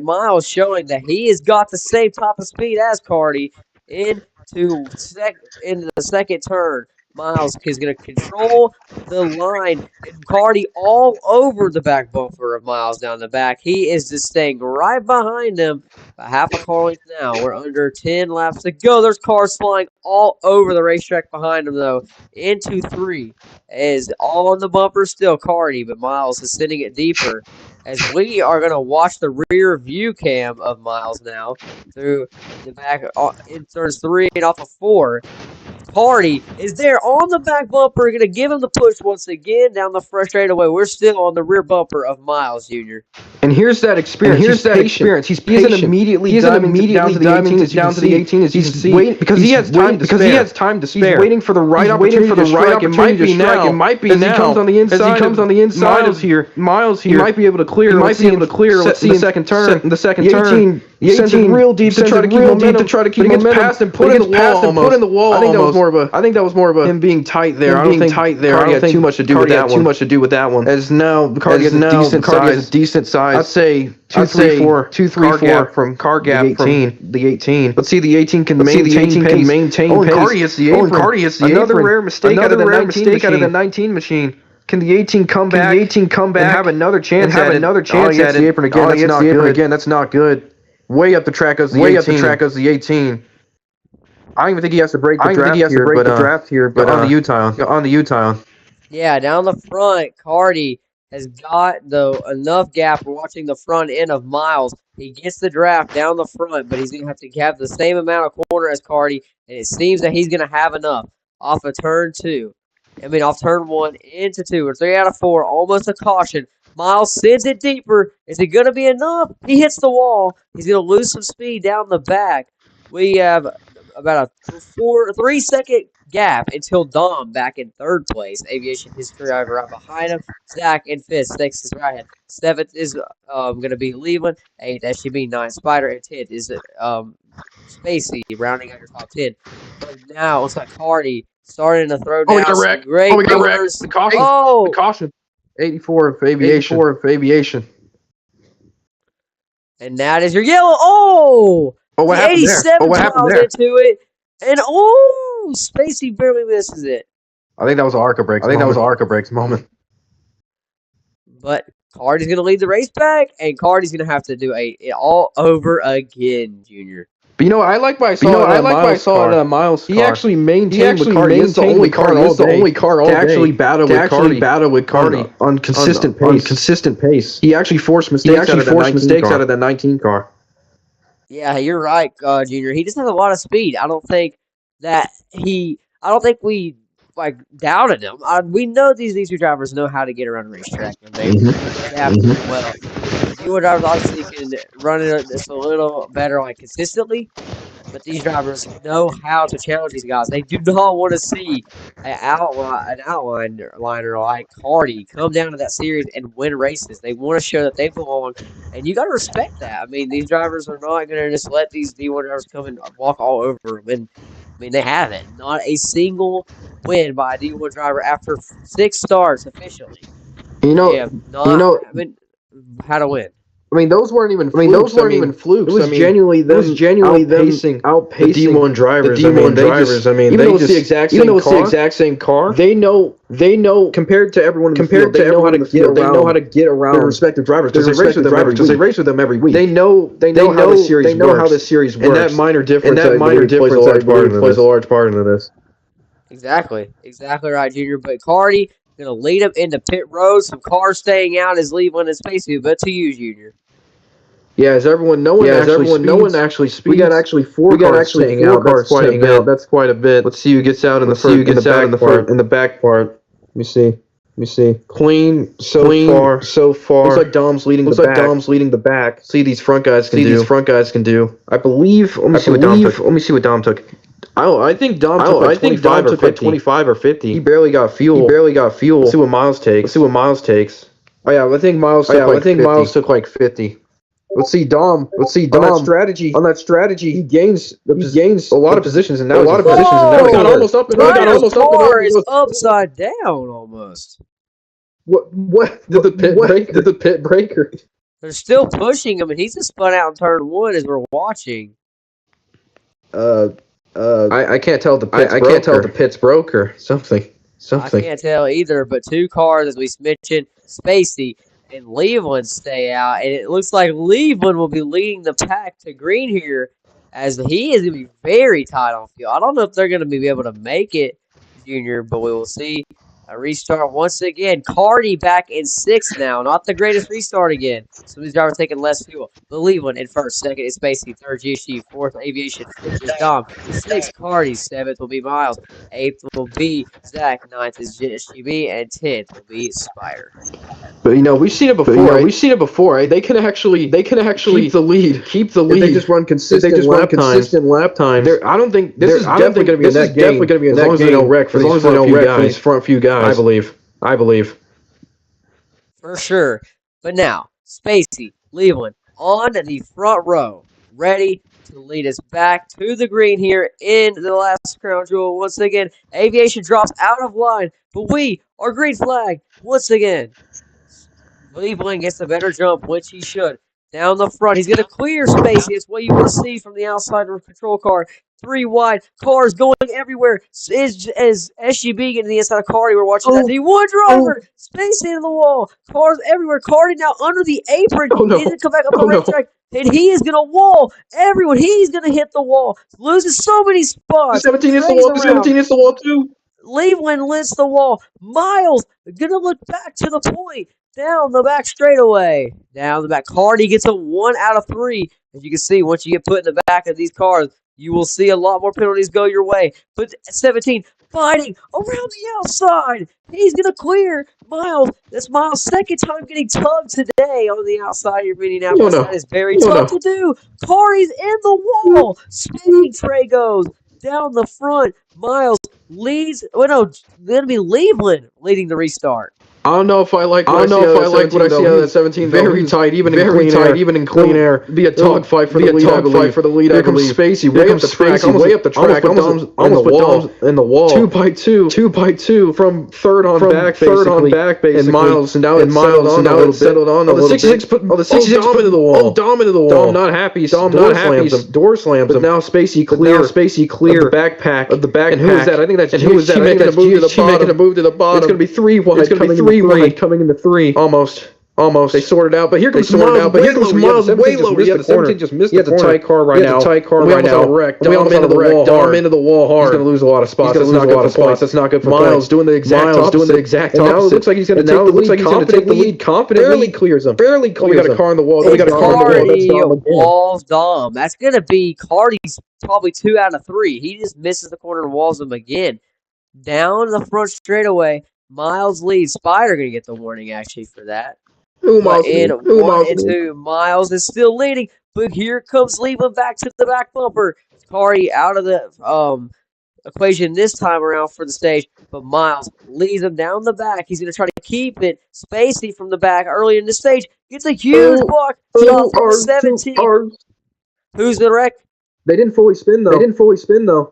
Miles showing that he has got the same type of speed as Cardi in the second turn. Miles is going to control the line, and Cardi all over the back bumper of Miles down the back. He is just staying right behind him. About half a car length now. We're under 10 laps to go. There's cars flying all over the racetrack behind him, though. Into 3 is all on the bumper still, Cardi, but Miles is sending it deeper. As we are going to watch the rear view cam of Miles now through the back in turns 3 and off of 4. Cardi is there on the back bumper, going to give him the push once again down the front straightaway. We're still on the rear bumper of Miles Jr. And here's that experience. He's patient. He isn't immediately down to the 18 as he's waiting because he has time to spare. He's waiting for the right opportunity to strike. It might be now. As he comes on the inside. Miles here. He might be able to clear. Let's see in the second turn. The 18 real deep to try to keep momentum. He gets past and put in the wall. I think that was more of a him being tight there. I don't think Cardi had too much to do with that one. As now Cardi has a decent size. I'd say 2, 3, 4 from car gap from the 18. Let's see the 18 can maintain pace. Oh, Cardi hits the apron. Another rare mistake out of the 19 machine. Can the 18 come back? And have another chance at it? Oh, he hits the apron again. That's not good. Way up the track goes the 18. I don't even think he has to break the draft here, but on the U-tile. Yeah, down the front, Cardi has got enough gap. We're watching the front end of Miles. He gets the draft down the front, but he's going to have to have the same amount of corner as Cardi, and it seems that he's going to have enough off of turn 1 into 2, or 3 out of 4, almost a caution. Miles sends it deeper. Is it going to be enough? He hits the wall. He's going to lose some speed down the back. We have about a 3-second gap until Dom back in 3rd place. Aviation history driver right behind him. Zach in 5th. 6th is right hand. 7th is going to be Leland. 8th SGB. 9th Spider. And 10th is Spacey rounding out your top 10. But now it's like Cardi starting to throw down some great corners. The caution. 84 of aviation. And that is your yellow. Oh, what happened there? 87 miles into it. And Spacey barely misses it. I think that was an Arca Brakes moment. But Cardi's going to lead the race back, and Cardi's going to have to do it all over again, Junior. But you know what I like what I saw in Miles' car. He actually maintained with Cardi. It's the only car all day to actually battle with Cardi on consistent pace. He actually forced mistakes out of that 19 car. Yeah, you're right, Junior. He just has a lot of speed. I don't think we doubted him. We know these two drivers know how to get around the racetrack, and they have to do well. D1 drivers obviously can run it just a little better, consistently. But these drivers know how to challenge these guys. They do not want to see an outliner like Cardi come down to that series and win races. They want to show that they belong, and you got to respect that. I mean, these drivers are not going to just let these D1 drivers come and walk all over them. And they haven't. Not a single win by a D1 driver after 6 starts officially. How to win. I mean, those weren't even flukes. It was genuinely them outpacing the D1 drivers. Even though it's the exact same car, they know compared to everyone in the field, they know how to get around their respective drivers because they race with them every week. They know how the series works. And that minor difference plays a large part into this. Exactly right, Junior. But Cardi gonna lead him into pit road. Some cars staying out as Leland and Spacey, but to you, Junior. Yeah, as everyone, no one actually speeds. We got actually four cars staying out. That's quite a bit. Let's see who gets out in the back part. Let me see. Clean so far. Looks like Dom's leading the back. See these front guys can do. I believe. Let me see what Dom took. I think Dom took like 25 or 50. He barely got fuel. Let's see what Miles takes. Oh yeah, I think Miles took like 50. Let's see Dom. On that strategy, he gains a lot of positions, and now he got almost up. Car is upside down almost. What did the pit breaker? They're still pushing him, and he's just spun out in turn one as we're watching. I can't tell if the pit's broke or something. I can't tell either, but two cars, as we mentioned, Spacey and Leland stay out, and it looks like Leland will be leading the pack to green here, as he is going to be very tight on fuel. I don't know if they're going to be able to make it, Junior, but we will see. A restart once again. Cardi back in sixth now. Not the greatest restart again. Some of these drivers taking less fuel. But Leland in first. Second is Spacey. Third, GSG. Fourth, Aviation. Fifth is Dom. Sixth, Cardi. Seventh will be Miles. Eighth will be Zach. Ninth is GSGB. And 10th will be Spider. But we've seen it before. They can actually keep the lead. If they just run consistent lap times. I don't think this is definitely going to be a net gain. As long as they don't wreck for these front few guys. I believe. For sure. But now, Spacey, Leland on the front row, ready to lead us back to the green here in the last crown jewel. Once again, Aviation drops out of line, but we are green flag once again. Leland gets a better jump, which he should. Down the front, he's going to clear Spacey. It's what you want to see from the outside of a control car. 3 wide, cars going everywhere. Is SGB getting the inside of Cardi? We're watching that. The one driver, Spacey into the wall. Cars everywhere. Cardi now under the apron. He's going to come back up the racetrack. And he is going to wall everyone. He's going to hit the wall. Loses so many spots. 17 hits the wall too. Leland lifts the wall. Miles going to look back to the point. Down the back straightaway. Down the back. Cardi gets a 1 out of 3. As you can see, once you get put in the back of these cars, you will see a lot more penalties go your way. But 17, fighting around the outside. He's going to clear Miles. That's Miles' second time getting tugged today on the outside of Indianapolis. That is very tough to do. Cardi's in the wall. Spinning tray goes down the front. Miles leads. Going to be Leland leading the restart. I don't know if I like what I see out of that 17. Very tight, even in clean air. Be a dogfight for the lead. Here comes Spacey, way up the track. Almost put Dom's in the wall. 2 by 2 from third on back, basically. And Miles settled on. The 66 put Dom into the wall. Dom not happy. Door slams him. But now Spacey clear. Of the backpack. And who is that? I think that's GSG making a move to the bottom. It's going to be 3 wide. Coming into 3. Almost. They sorted out, but here comes Miles way lower. Yeah, the 17 just missed the corner. He has a tight car right now. Dom into the wall hard. He's going to lose a lot of spots. That's not good for Miles doing the exact opposite. And now it looks like he's going to take the lead confidently. Barely clears him. We got a car on the wall. Cardi walls Dom. That's going to be Cardi's probably 2 out of 3. He just misses the corner and walls him again. Down the front straightaway. Miles leads. Spider going to get the warning, actually, for that. Miles is still leading, but here comes Leland back to the back bumper. Cardi out of the equation this time around for the stage, but Miles leads him down the back. He's going to try to keep it. Spacey from the back early in the stage gets a huge block. 17. Who's the wreck? They didn't fully spin, though.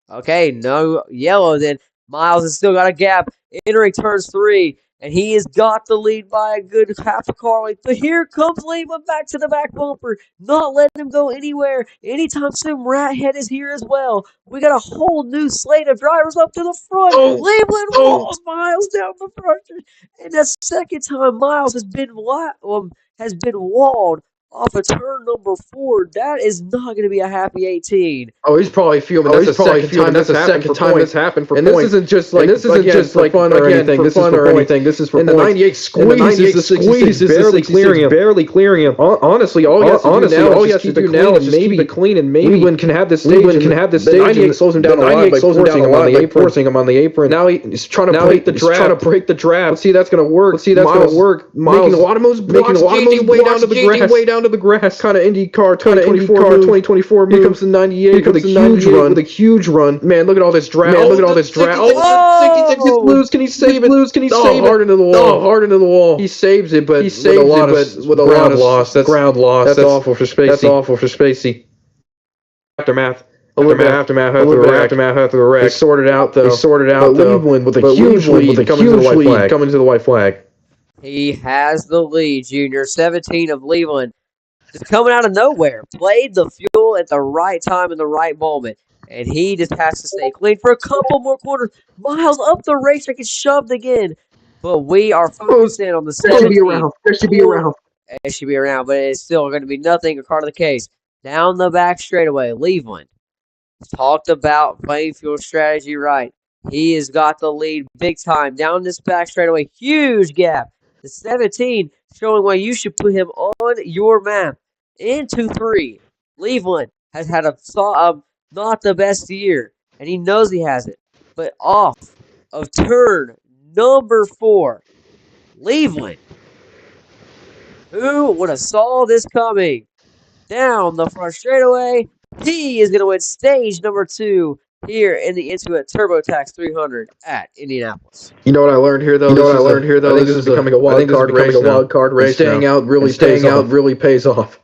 Okay, no yellow then. Miles has still got a gap. Entering turns 3. and he has got the lead by a good half a car length. But here comes Lehman back to the back bumper, not letting him go anywhere anytime soon. Rathead is here as well. We got a whole new slate of drivers up to the front. Cleveland walls Miles down the front, and the second time Miles has been walled off of turn number 4. That is not going to be a happy 18. Oh, he's probably fuming. That's the second time that's happened for points. And this isn't just like fun or anything. This is for points. This is for points. And the 98 squeezes the 66, barely clearing him. Honestly, all he has to do now is maybe keep it clean, and maybe Leland can have this stage. The 98 slows him down a lot by forcing him on the apron. Now he's trying to break the draft. Let's see that's going to work. Miles making a lot of moves, way down to the grass. Kind of IndyCar 2024 move. Here comes the 98 with a huge run. Man, look at all this draft. Oh, 66 is loose. Can he save it? Hard into the wall. He saves it, but with a lot of ground loss. That's awful for Spacey. Aftermath. A little bit of aftermath after the wreck. They sorted out though. Cleveland with a huge lead coming to the white flag. He has the lead, Junior. 17 of Cleveland. Just coming out of nowhere. Played the fuel at the right time in the right moment. And he just has to stay clean for a couple more quarters. Miles up the racetrack and shoved again. But we are focusing on the 17. There should be around. It should be around, but it's still going to be nothing according to the case. Down the back straightaway, Cleveland talked about playing fuel strategy right. He has got the lead big time. Down this back straightaway, huge gap. The 17 showing why you should put him on your map. Into 3. Cleveland has had not the best year, and he knows he has it. But off of turn number 4, Cleveland, who would have saw this coming? Down the front straightaway, he is going to win stage number 2 here in the Intuit TurboTax 300 at Indianapolis. You know what I learned here, though? This is becoming a wild card race. Staying out really pays off.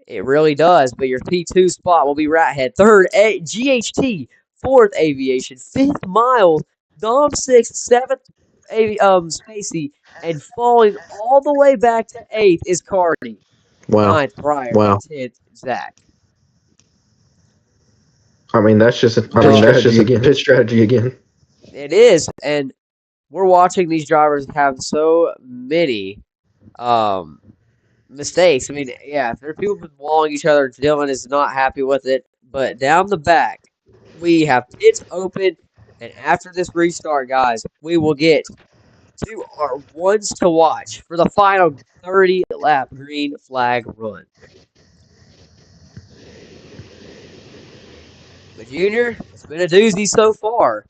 It really does, but your P2 spot will be Rathead. 3rd, GHT. 4th, Aviation. 5th, Miles. Dom 6th. 7th, Spacey. And falling all the way back to 8th is Cardi. Wow. 9th, Pryor. Wow. 10th, Zach. I mean, that's just a pit strategy again. It is, and we're watching these drivers have so many mistakes. I mean, yeah, there are people walling each other. Dylan is not happy with it, but down the back, we have pits open, and after this restart, guys, we will get to our ones to watch for the final 30-lap green flag run. But Junior, it's been a doozy so far.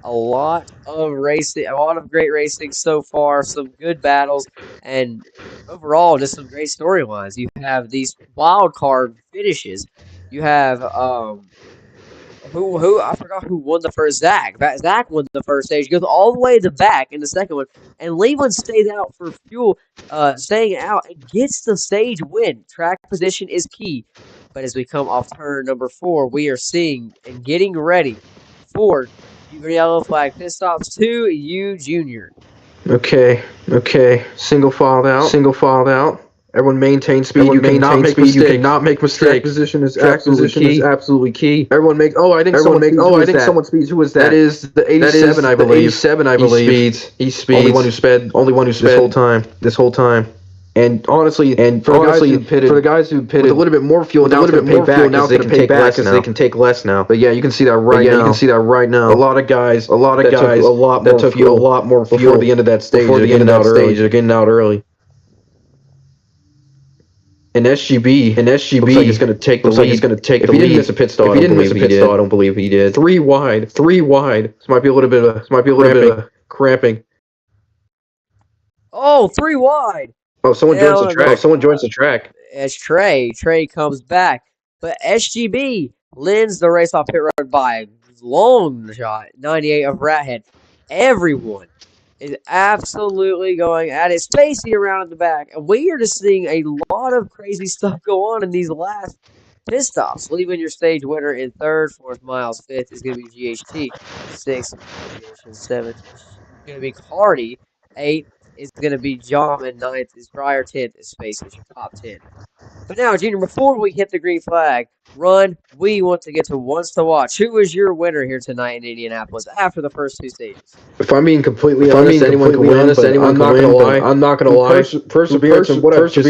A lot of great racing so far, some good battles, and overall just some great storylines. You have these wild card finishes. You have who I forgot who won the first. Zach won the first stage, goes all the way to the back in the second one, and Leland stayed out for fuel, staying out and gets the stage win. Track position is key. But as we come off turn number 4, we are seeing and getting ready for yellow flag pit stops to you, Junior. Okay. Single filed out. Everyone maintain speed. You cannot make mistakes. Track position is absolutely key. Everyone make. I think someone speeds. Who is that? That is the 87, I believe. He speeds. Only one who sped this whole time. And honestly, for the guys who pitted, with a little bit more fuel, now it's going to pay back because they can take less now. But yeah, you can see that right now. A lot of guys, a lot more fuel before the end of that stage. They're getting out early. And SGB looks like it's going to take the lead. If he didn't miss a pit stop, I don't believe he did. 3 wide. This might be a little bit of cramping. Oh, 3 wide. Oh, someone joins the track. It's Trey. Trey comes back. But SGB lends the race off pit road by a long shot. 98 of Rathead. Everyone is absolutely going at it. Spacey around in the back. And we are just seeing a lot of crazy stuff go on in these last pit stops. Leaving your stage winner in 3rd. 4th, Miles. 5th is going to be GHT. 6th, 7th is going to be Cardi. 8th is going to be John, and 9th is Briar, 10th is Space as your top 10. But now, Junior, before we hit the green flag, run, we want to get to Ones to Watch. Who is your winner here tonight in Indianapolis after the first 2 stages? If I'm being completely honest, anyone can win, but I'm not gonna lie. I'm not gonna lie. Perseverance and what I've just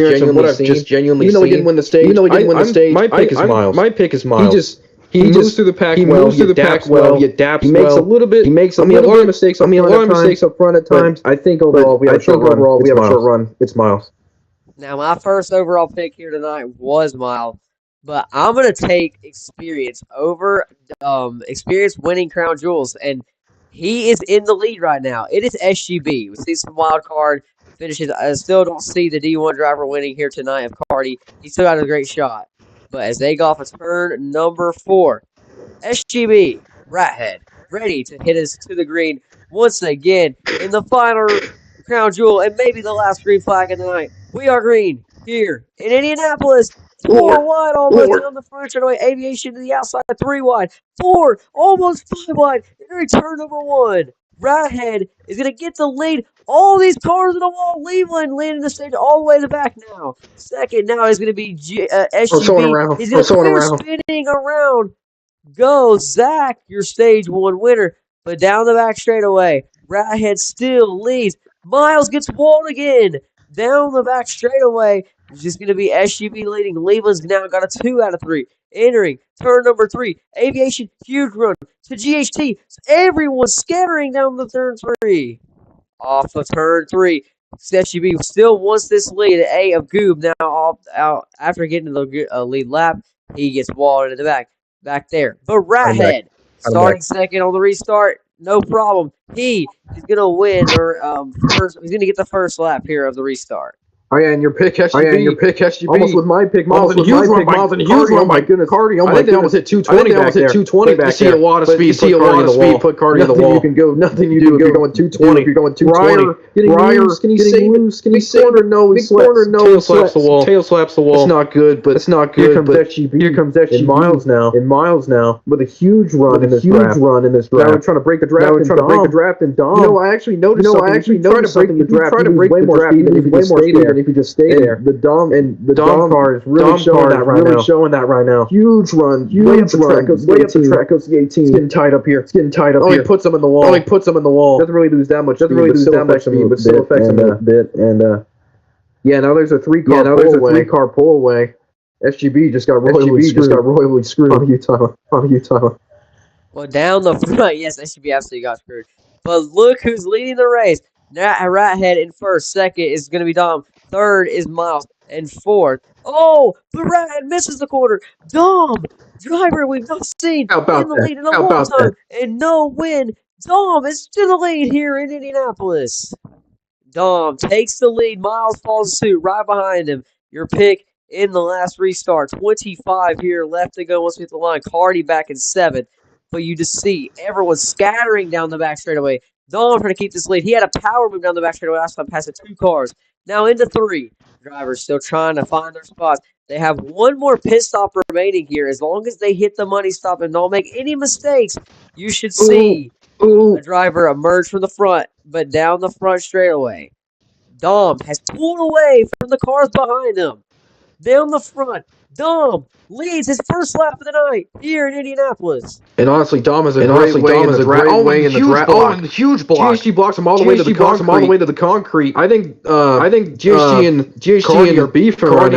genuinely seen. Even though he didn't win the stage, my pick is Miles. My pick is Miles. He moves through the pack well. He adapts well. He adapts well. He makes a little bit. He makes a lot of mistakes. A lot of mistakes up front at times. I think overall we have a short run. It's Miles. Now, my first overall pick here tonight was Miles, but I'm gonna take experience over experience winning crown jewels, and he is in the lead right now. It is SGB. We see some wild card finishes. I still don't see the D1 driver winning here tonight of Cardi. He still got a great shot, but as they go off a turn number 4, SGB Rathead ready to hit us to the green once again in the final crown jewel and maybe the last green flag of the night. We are green here in Indianapolis. 4 wide almost down the front straightaway. Aviation to the outside. 3 wide. 4 almost 5 wide. Entering turn number 1. Rathead is going to get the lead. All these cars in the wall. Leland leading the stage all the way to the back now. Second now is going to be SGB. He's going to clear spinning around. Go, Zach, your stage 1 winner. But down the back straightaway, Rathead still leads. Miles gets walled again. Down the back straightaway, it's just going to be SGB leading. Leland's now got a 2 out of 3. Entering turn number 3. Aviation, huge run to GHT. Everyone's scattering down the turn 3. Off of turn 3. SGB still wants this lead. A of Goob now out after getting the lead lap. He gets walled into the back there. But Rathead starting second on the restart, no problem. He is gonna win or first. He's gonna get the first lap here of the restart. Oh yeah, and your pick SGB. Almost with my pick. Miles and a huge run by goodness. Cardi, oh my goodness. I think they almost hit 220 back there. 220 back there. You see a lot of speed. Put Cardi on the wall. Nothing you do if you're going 220. If you're going 220. Briar, can he save it? Can he save it? No, he slaps. Tail slaps the wall. It's not good, but it's not good. Here comes SGB. Here comes SGB. In Miles now. With a huge run in this draft. Now we're trying to break the draft and Dom. You know, I actually noticed something. Try to break the draft. Try to break the draft. If you just stay there. If you just stay there. The Dom car is really showing that right now. Huge run. Way up the track goes to the 18. It's getting tight up here. Only puts them in the wall. Doesn't really lose that much. But still affects him a bit. And yeah, now there's a 3-car pull away. SGB just got royally screwed on Utah. Well, down the front, yes, SGB absolutely got screwed. But look who's leading the race. Rathead in first. Second is going to be Dom. Third is Miles. And fourth. Oh, but Rathead misses the corner. Dom, driver we've not seen in the lead in a long time. And no win. Dom is to the lead here in Indianapolis. Dom takes the lead. Miles falls suit right behind him. Your pick in the last restart. 25 here left to go once we hit the line. Cardi back in 7th. But you just see everyone scattering down the back straightaway. Dom trying to keep this lead. He had a power move down the back straightaway last time, passing 2 cars. Now into 3. Drivers still trying to find their spots. They have one more pit stop remaining here. As long as they hit the money stop and don't make any mistakes, you should see a driver emerge from the front, but down the front straightaway. Dom has pulled away from the cars behind him. Down the front, Dom leads his first lap of the night here in Indianapolis. And honestly, Dom is a great way in the draft. Oh, and the huge block. GHG blocks him all the way to the concrete. I think GHG and Cardi are beefing right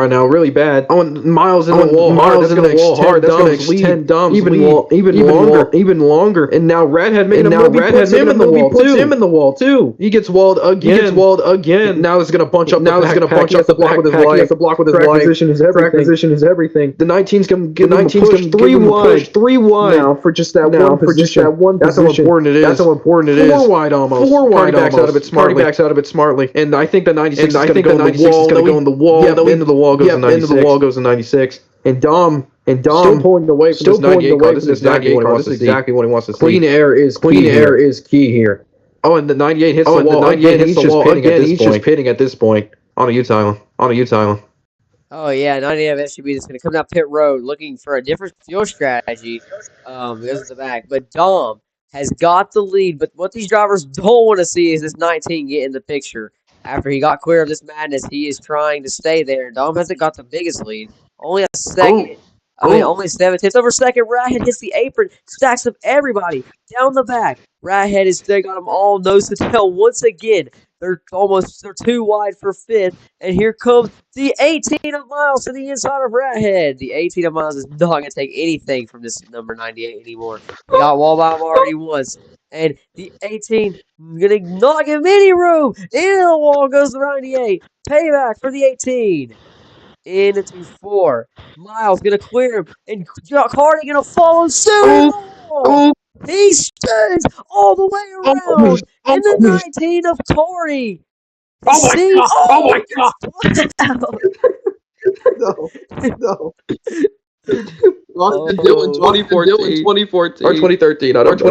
now, really bad. Oh, and Miles in the wall hard. That's going to extend Dom's lead even longer. And now Rathead made him puts him in the wall too. He gets walled again. Now it's going to bunch up. Now it's going to bunch up the block with his life. He has to block with his life. Track position is everything. The 19's going to push 3 wide now for just that one position. That's how important it is. 4 wide almost. Cardi backs out of it smartly. And I think the 96 is going to go in the wall. Yeah, the end of the wall goes to 96. And Dom still pulling away from this 98 car. This is exactly what he wants to see. Clean air is key here. Oh, and the 98 hits the wall again. He's just pitting at this point on a Utah Island. Oh, yeah, 98 SUV is going to come down pit road looking for a different fuel strategy. Goes to the back. But Dom has got the lead, but what these drivers don't want to see is this 19 get in the picture. After he got clear of this madness, he is trying to stay there. Dom hasn't got the biggest lead. Only a second. Only 7/10 over second. Rathead hits the apron, stacks up everybody down the back. Rathead has still got them all nose to tail once again. They're too wide for fifth, and here comes the 18 of Miles to the inside of Rathead. The 18 of Miles is not going to take anything from this number 98 anymore. He got wall by already once, and the 18 going to not give him any room. Into the wall goes the 98. Payback for the 18. Into 4. Miles going to clear him, and Cardi going to follow suit. He spins all the way around in the 19 of Cardi. Oh my god! No. Lost in 2014 or 2013. I don't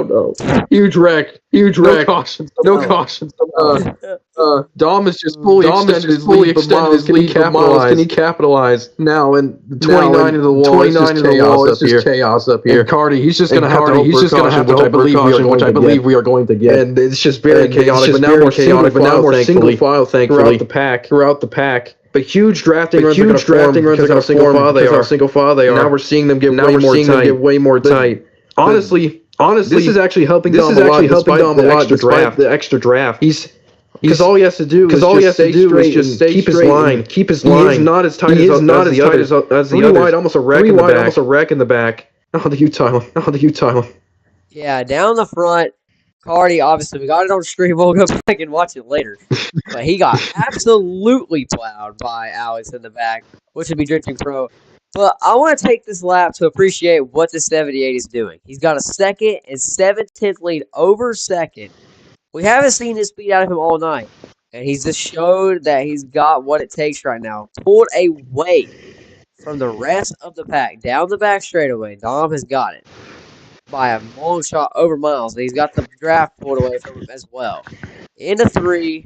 know. Huge wreck. No caution. Dom is just fully extended his lead, but Miles can he capitalize now? And the 29 of the wall is just chaos up here. And Cardi, he's just gonna have to hope for caution, which I believe we are going to get. And it's just very chaotic, but now more single file, thankfully, throughout the pack. But huge drafting runs are going to form because how single file they are. Now we're seeing them get way more tight. Honestly, this is actually helping Dom a lot despite the extra draft. Because all he has to do is just keep his line. He is not as tight as the others. 3 wide, almost a wreck in the back. Oh, the Utah. Yeah, down the front. Cardi, obviously, we got it on stream. We'll go back and watch it later. But he got absolutely plowed by Alex in the back, which would be Drifting Pro. But I want to take this lap to appreciate what the 78 is doing. He's got a 2nd and 7/10 lead over second. We haven't seen his speed out of him all night. And he's just showed that he's got what it takes right now. Pulled away from the rest of the pack. Down the back straightaway. Dom has got it by a long shot over Miles. And he's got the draft pulled away from him as well. Into 3.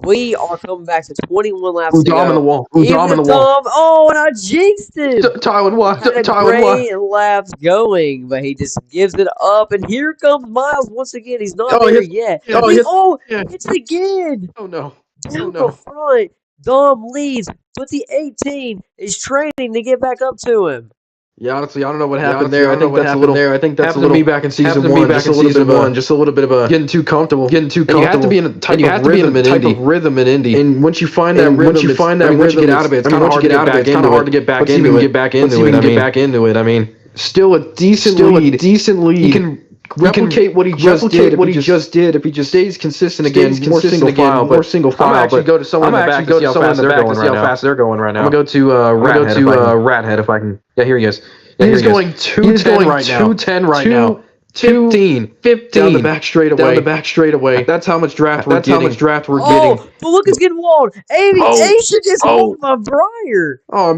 We are coming back to 21 laps to go. Dom in the wall. Oh, and I jinxed him. Tyler, what? Had a great laps going, but he just gives it up. And here comes Miles once again. He's not there yet. It's again. Oh, no. Down the front. Dom leads, but the 18 is training to get back up to him. Yeah, honestly, I don't know what happened there. I think that's a little me back in season 1. Just a little bit of a getting too comfortable. And you have to be in a type of rhythm in Indy. And once you find that rhythm, once you get out of it, it's kind of hard to get back into it. I mean, still a decent lead. He can replicate what he just did if he just stays consistent again. More single file. I'm actually go to someone in the back to see how fast they're going right now. I'm gonna go to Rathead if I can. Yeah, here he is. He's going 210 right now. 15 down the back straightaway. That's how much draft we're getting. Oh, but look, it's getting walled. Aviation is holding my Briar. Oh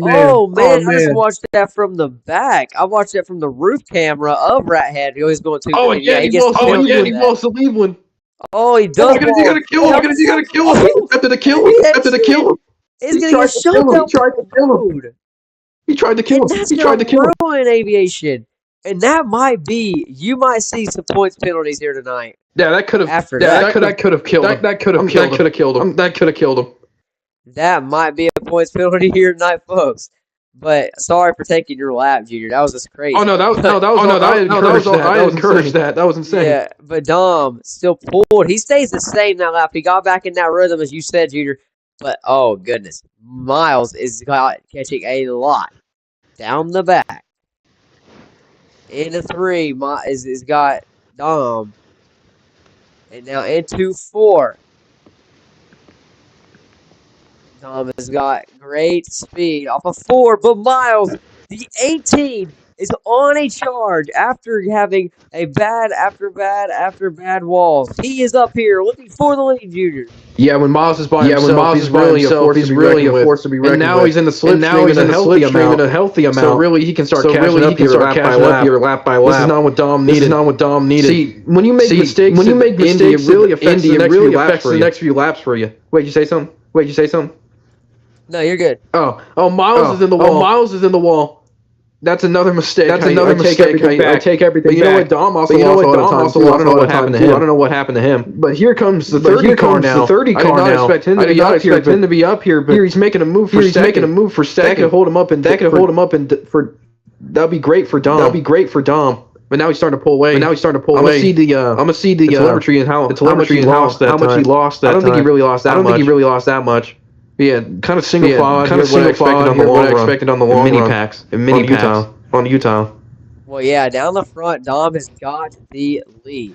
man. I just watched that from the back. I watched that from the roof camera of Rathead. He's going 210. Oh yeah, he wants to leave one. Oh, he does. He's gonna kill him. After the kill. He's gonna get shot down. He tried to kill him. That's gonna ruin Aviation. And that might be, you might see some points penalties here tonight. Yeah, that could have. After that could have killed him. That could have killed him. That might be a points penalty here tonight, folks. But sorry for taking your lap, Junior. That was just crazy. I encouraged that. That was insane. Yeah, but Dom still pulled. He stays the same that lap. He got back in that rhythm, as you said, Junior. But oh goodness, Miles is catching a lot down the back. Into 3, is got Dom. And now into 4. Dom has got great speed off of 4, but Miles, the 18, is on a charge after having a bad walls. He is up here looking for the lead, Junior. Yeah, when Miles is by himself, he's really a force to be reckoned with. And now he's in the slipstream in a healthy amount. So really, he can start cashing up here lap by lap. This is not what Dom needed. See, when you make mistakes, Indy, it really affects the next few laps for you. Wait, you say something? No, you're good. Oh, Miles is in the wall. That's another mistake. I take everything back. But you know what? Dom also lost a lot of time too. I don't know what happened to him. I don't know what happened to him. But here comes the 30 car now. I did not expect him to be up here. But here he's making a move for second. That could hold him up and that'd be great for Dom. But now he's starting to pull away. I'm gonna see the telemetry and how much he lost that time. I don't think he really lost that much. Yeah, kind of single file. Kind of what I expected on the long run. Mini packs. On Utah. Well, yeah, down the front, Dom has got the lead.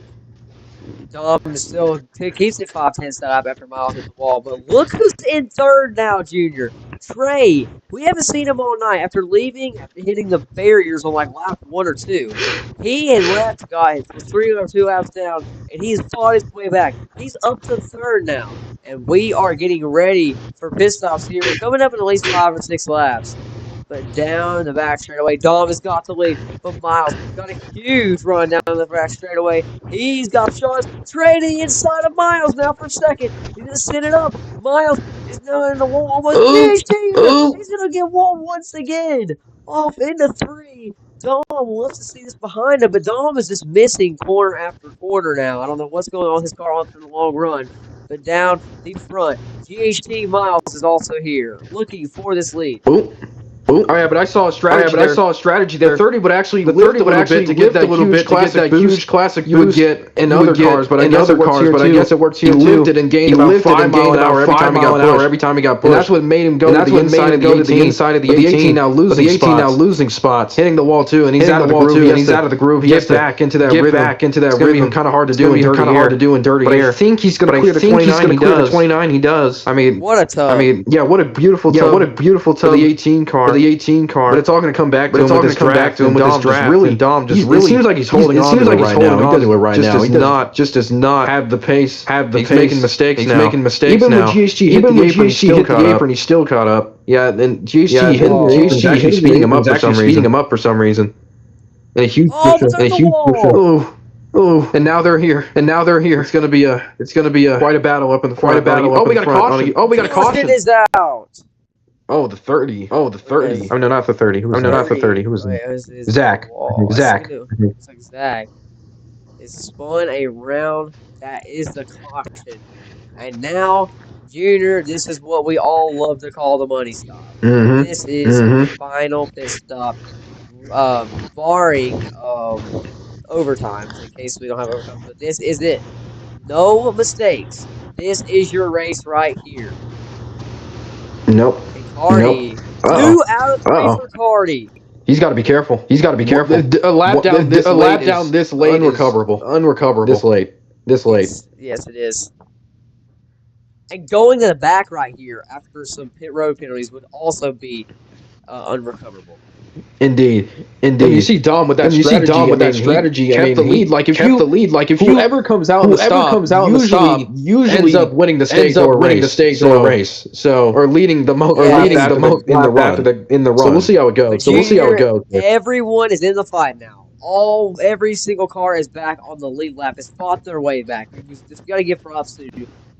Dom still keeps it 5-10 setup after Miles hit the wall. But look who's in third now, Junior. Trey. We haven't seen him all night. After leaving, after hitting the barriers on like lap 1 or 2, he had left, guys, was 3 or 2 laps down, and he's fought his way back. He's up to third now. And we are getting ready for pit stops here. We're coming up in at least 5 or 6 laps. But down the back straightaway, Dom has got the lead. But Miles got a huge run down the back straightaway. He's got shots. Trey to the inside of Miles now for second. He's going to set it up. Miles is now in the wall. Almost GHT. He's going to get walled once again. Off into 3. Dom wants to see this behind him, but Dom is just missing corner after corner now. I don't know what's going on with his car after the long run. But down the front, GHT Miles is also here, looking for this lead. Oh yeah, but I saw a strategy there. The 30 would actually lift a little bit to get that huge classic boost you would get in other cars, but I guess it works here too. He lifted and gained about 5 miles an hour every time he got pushed. And that's what made him go to the inside of the 18. Now losing spots, hitting the wall too, and he's out of the groove. He gets back into that rhythm. It's gonna be kind of hard to do in dirty air. I think he's gonna clear the 29. He does. I mean, what a tub. I mean, yeah, what a beautiful tub. The 18 car. The 18 car, but it's all going to come back to him with this draft. Dom just really, it seems like he's holding on to it right now. He does not have the pace. He's making mistakes now. Even when GHG hit the apron, he still caught up. Yeah, then GHG hit the apron, speeding him up for some reason. And a huge push. Oh, and now they're here. It's gonna be quite a battle up in the front. Oh, we got a caution. It is out. Oh, the 30. Oh, no, not the 30. Who was it? Zach. Zach. It's like Zach. It's spun around. That is the caution. And now, Junior, this is what we all love to call the money stop. This is the final pit stop, barring overtimes, in case we don't have overtime. But this is it. No mistakes. This is your race right here. Nope. Cardi. 2 out of 3 for Cardi. He's got to be careful. A lap down this late unrecoverable. This late. Yes, it is. And going to the back right here after some pit road penalties would also be unrecoverable. Indeed. And you see Dom with that strategy. He kept the lead. Like if whoever comes out in the stop usually ends up winning the stage or race. So or leading the most in the run. So we'll see how it goes. Everyone is in the fight now. Every single car is back on the lead lap. Has fought their way back. You just got to give props to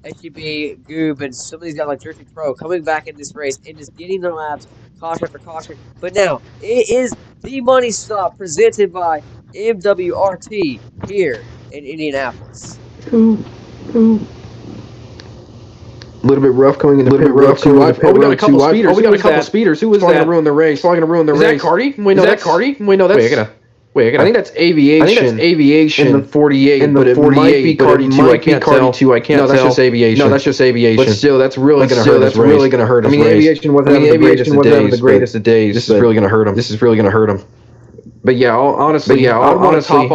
HEB, Goob, and some of these guys like Jersey Pro coming back in this race and just getting their laps, caution after caution. But now, it is the money stop presented by MWRT here in Indianapolis. A little bit rough coming into pit road. We got a couple speeders. Who is that? Probably going to ruin the race. Is that Cardi? Wait, no, that's Cardi. Wait, no, that's... Wait, I think that's aviation. In the 48, but it might be Cardi 2. I can't tell. No, that's just aviation. But still, that's really going to hurt us. I mean, aviation wasn't the greatest of days. This is really going to hurt him. But yeah, honestly, I'd want to top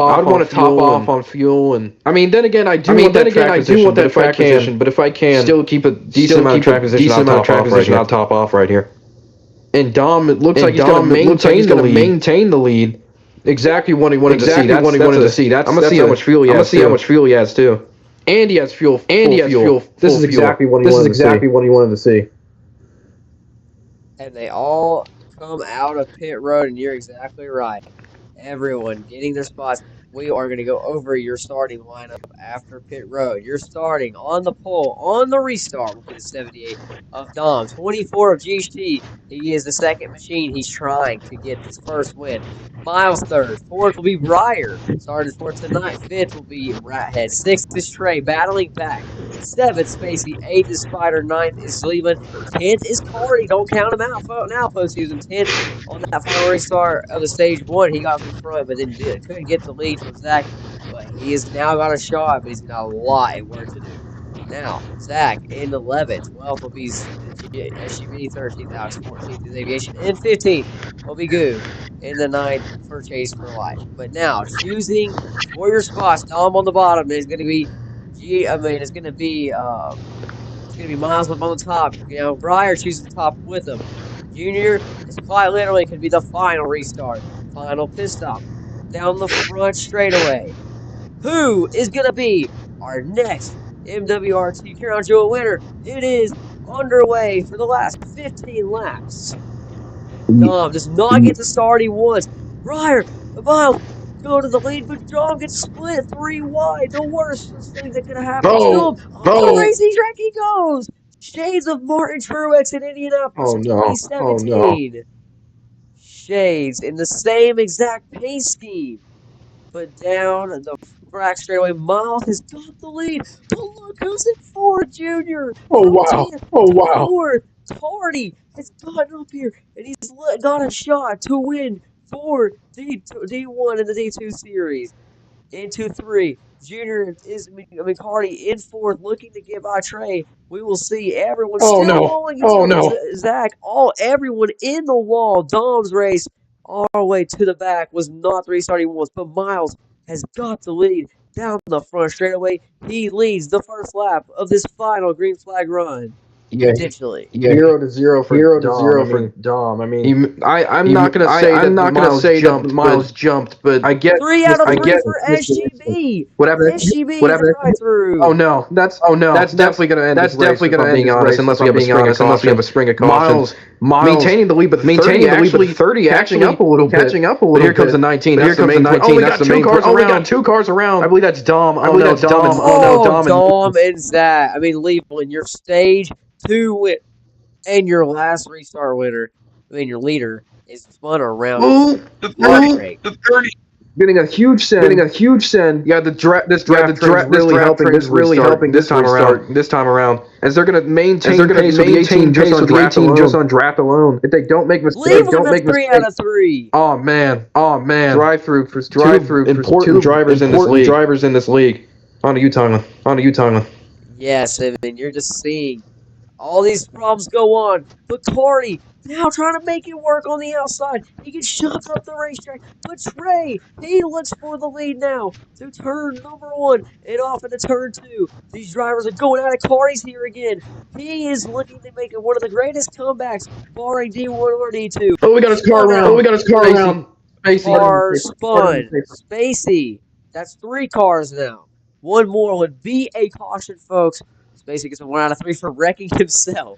off on fuel, and I mean, then again, I do want that track position. But if I can, still keep a decent amount of track position, I'll top off right here. And Dom, it looks like he's going to maintain the lead. Exactly what he wanted to see. I'm gonna see how much fuel he has too. And he has fuel. This is exactly what he wanted to see. And they all come out of pit road, and you're exactly right. Everyone getting their spots. we are going to go over your starting lineup after pit road. You're starting on the pole, on the restart, will be the 78 of Dom. 24 of GHT. He is the second machine. He's trying to get his first win. Miles third. Fourth will be Briar. Started for tonight. Fifth will be Rathead. Sixth is Trey battling back. Seventh, Spacey. Eighth is Spider. Ninth is Leland. 10th is Cardi. Don't count him out now, postseason. 10th on that final restart of the stage one. He got from front, but then couldn't get the lead from Zach. But he has now got a shot, but he's got a lot of work to do. Now, Zach in 11th. 12th will be SUV. 13th, Alex. 14th is Aviation. And 15th will be Goo. In the 9th for Chase for Life. But now, choosing for your spots, Dom on the bottom is going to be it's going to be Miles up on the top. Briar chooses the top with him. Junior is quite literally could be the final restart, final pit stop down the front straightaway. Who is gonna be our next MWRT Crown Jewel winner? It is underway for the last 15 laps. Dom does not get to start. He wants Briar, Miles go to the lead, but Dom gets split 3 wide. The worst thing that could have happened to him. On the racing track he goes. Shades of Martin Truex in Indianapolis 2017. Shades in the same exact pace scheme. But down the track straightaway, Miles has got the lead. But look who's in fourth, Junior. Fourth. Tardy has gotten up here, and he's got a shot to win for D1 in the D2 series. Into 3. Junior is McCarty in fourth, looking to get by Trey. We will see everyone still rolling into Zach. Everyone in the wall. Dom's race all the way to the back was not the restart he wants, but Miles has got the lead down the front straightaway. He leads the first lap of this final green flag run. Potentially. 0-0 for Dom. I mean, I'm not gonna say that Miles jumped, but I get 3 out of 3 for SGB. What happened? SGB is right through. Oh no, that's definitely gonna end. That's definitely gonna end. Unless we have a spring of caution. Miles maintaining the lead, but 30 catching up a little bit. But here comes the 19. That's the main 19. That's the main car. Oh, we got 2 cars around. I believe that's Dom. Dom and Zach. I mean, Leland, your stage 2 win and your last restart winner. I mean, your leader is spun around. The 30. Getting a huge send. Yeah, this draft really helping this time around. As they're going to maintain pace with the 18 just on draft alone. If they don't make mistakes, Leave 3 out of 3. Oh man. Drive-through for important drivers in this league. On to you, Tonga. Yes, and you're just seeing all these problems go on. But Cardi now trying to make it work on the outside. He gets shoved up the racetrack. But Trey, he looks for the lead now to turn number 1 and off into turn 2. These drivers are going out of Cardi's here again. He is looking to make it one of the greatest comebacks, barring D1 or D2. Oh, we got his car around. Car spun. Spacey. That's 3 cars now. 1 more would be a caution, folks. Spacey gets a 1 out of 3 for wrecking himself.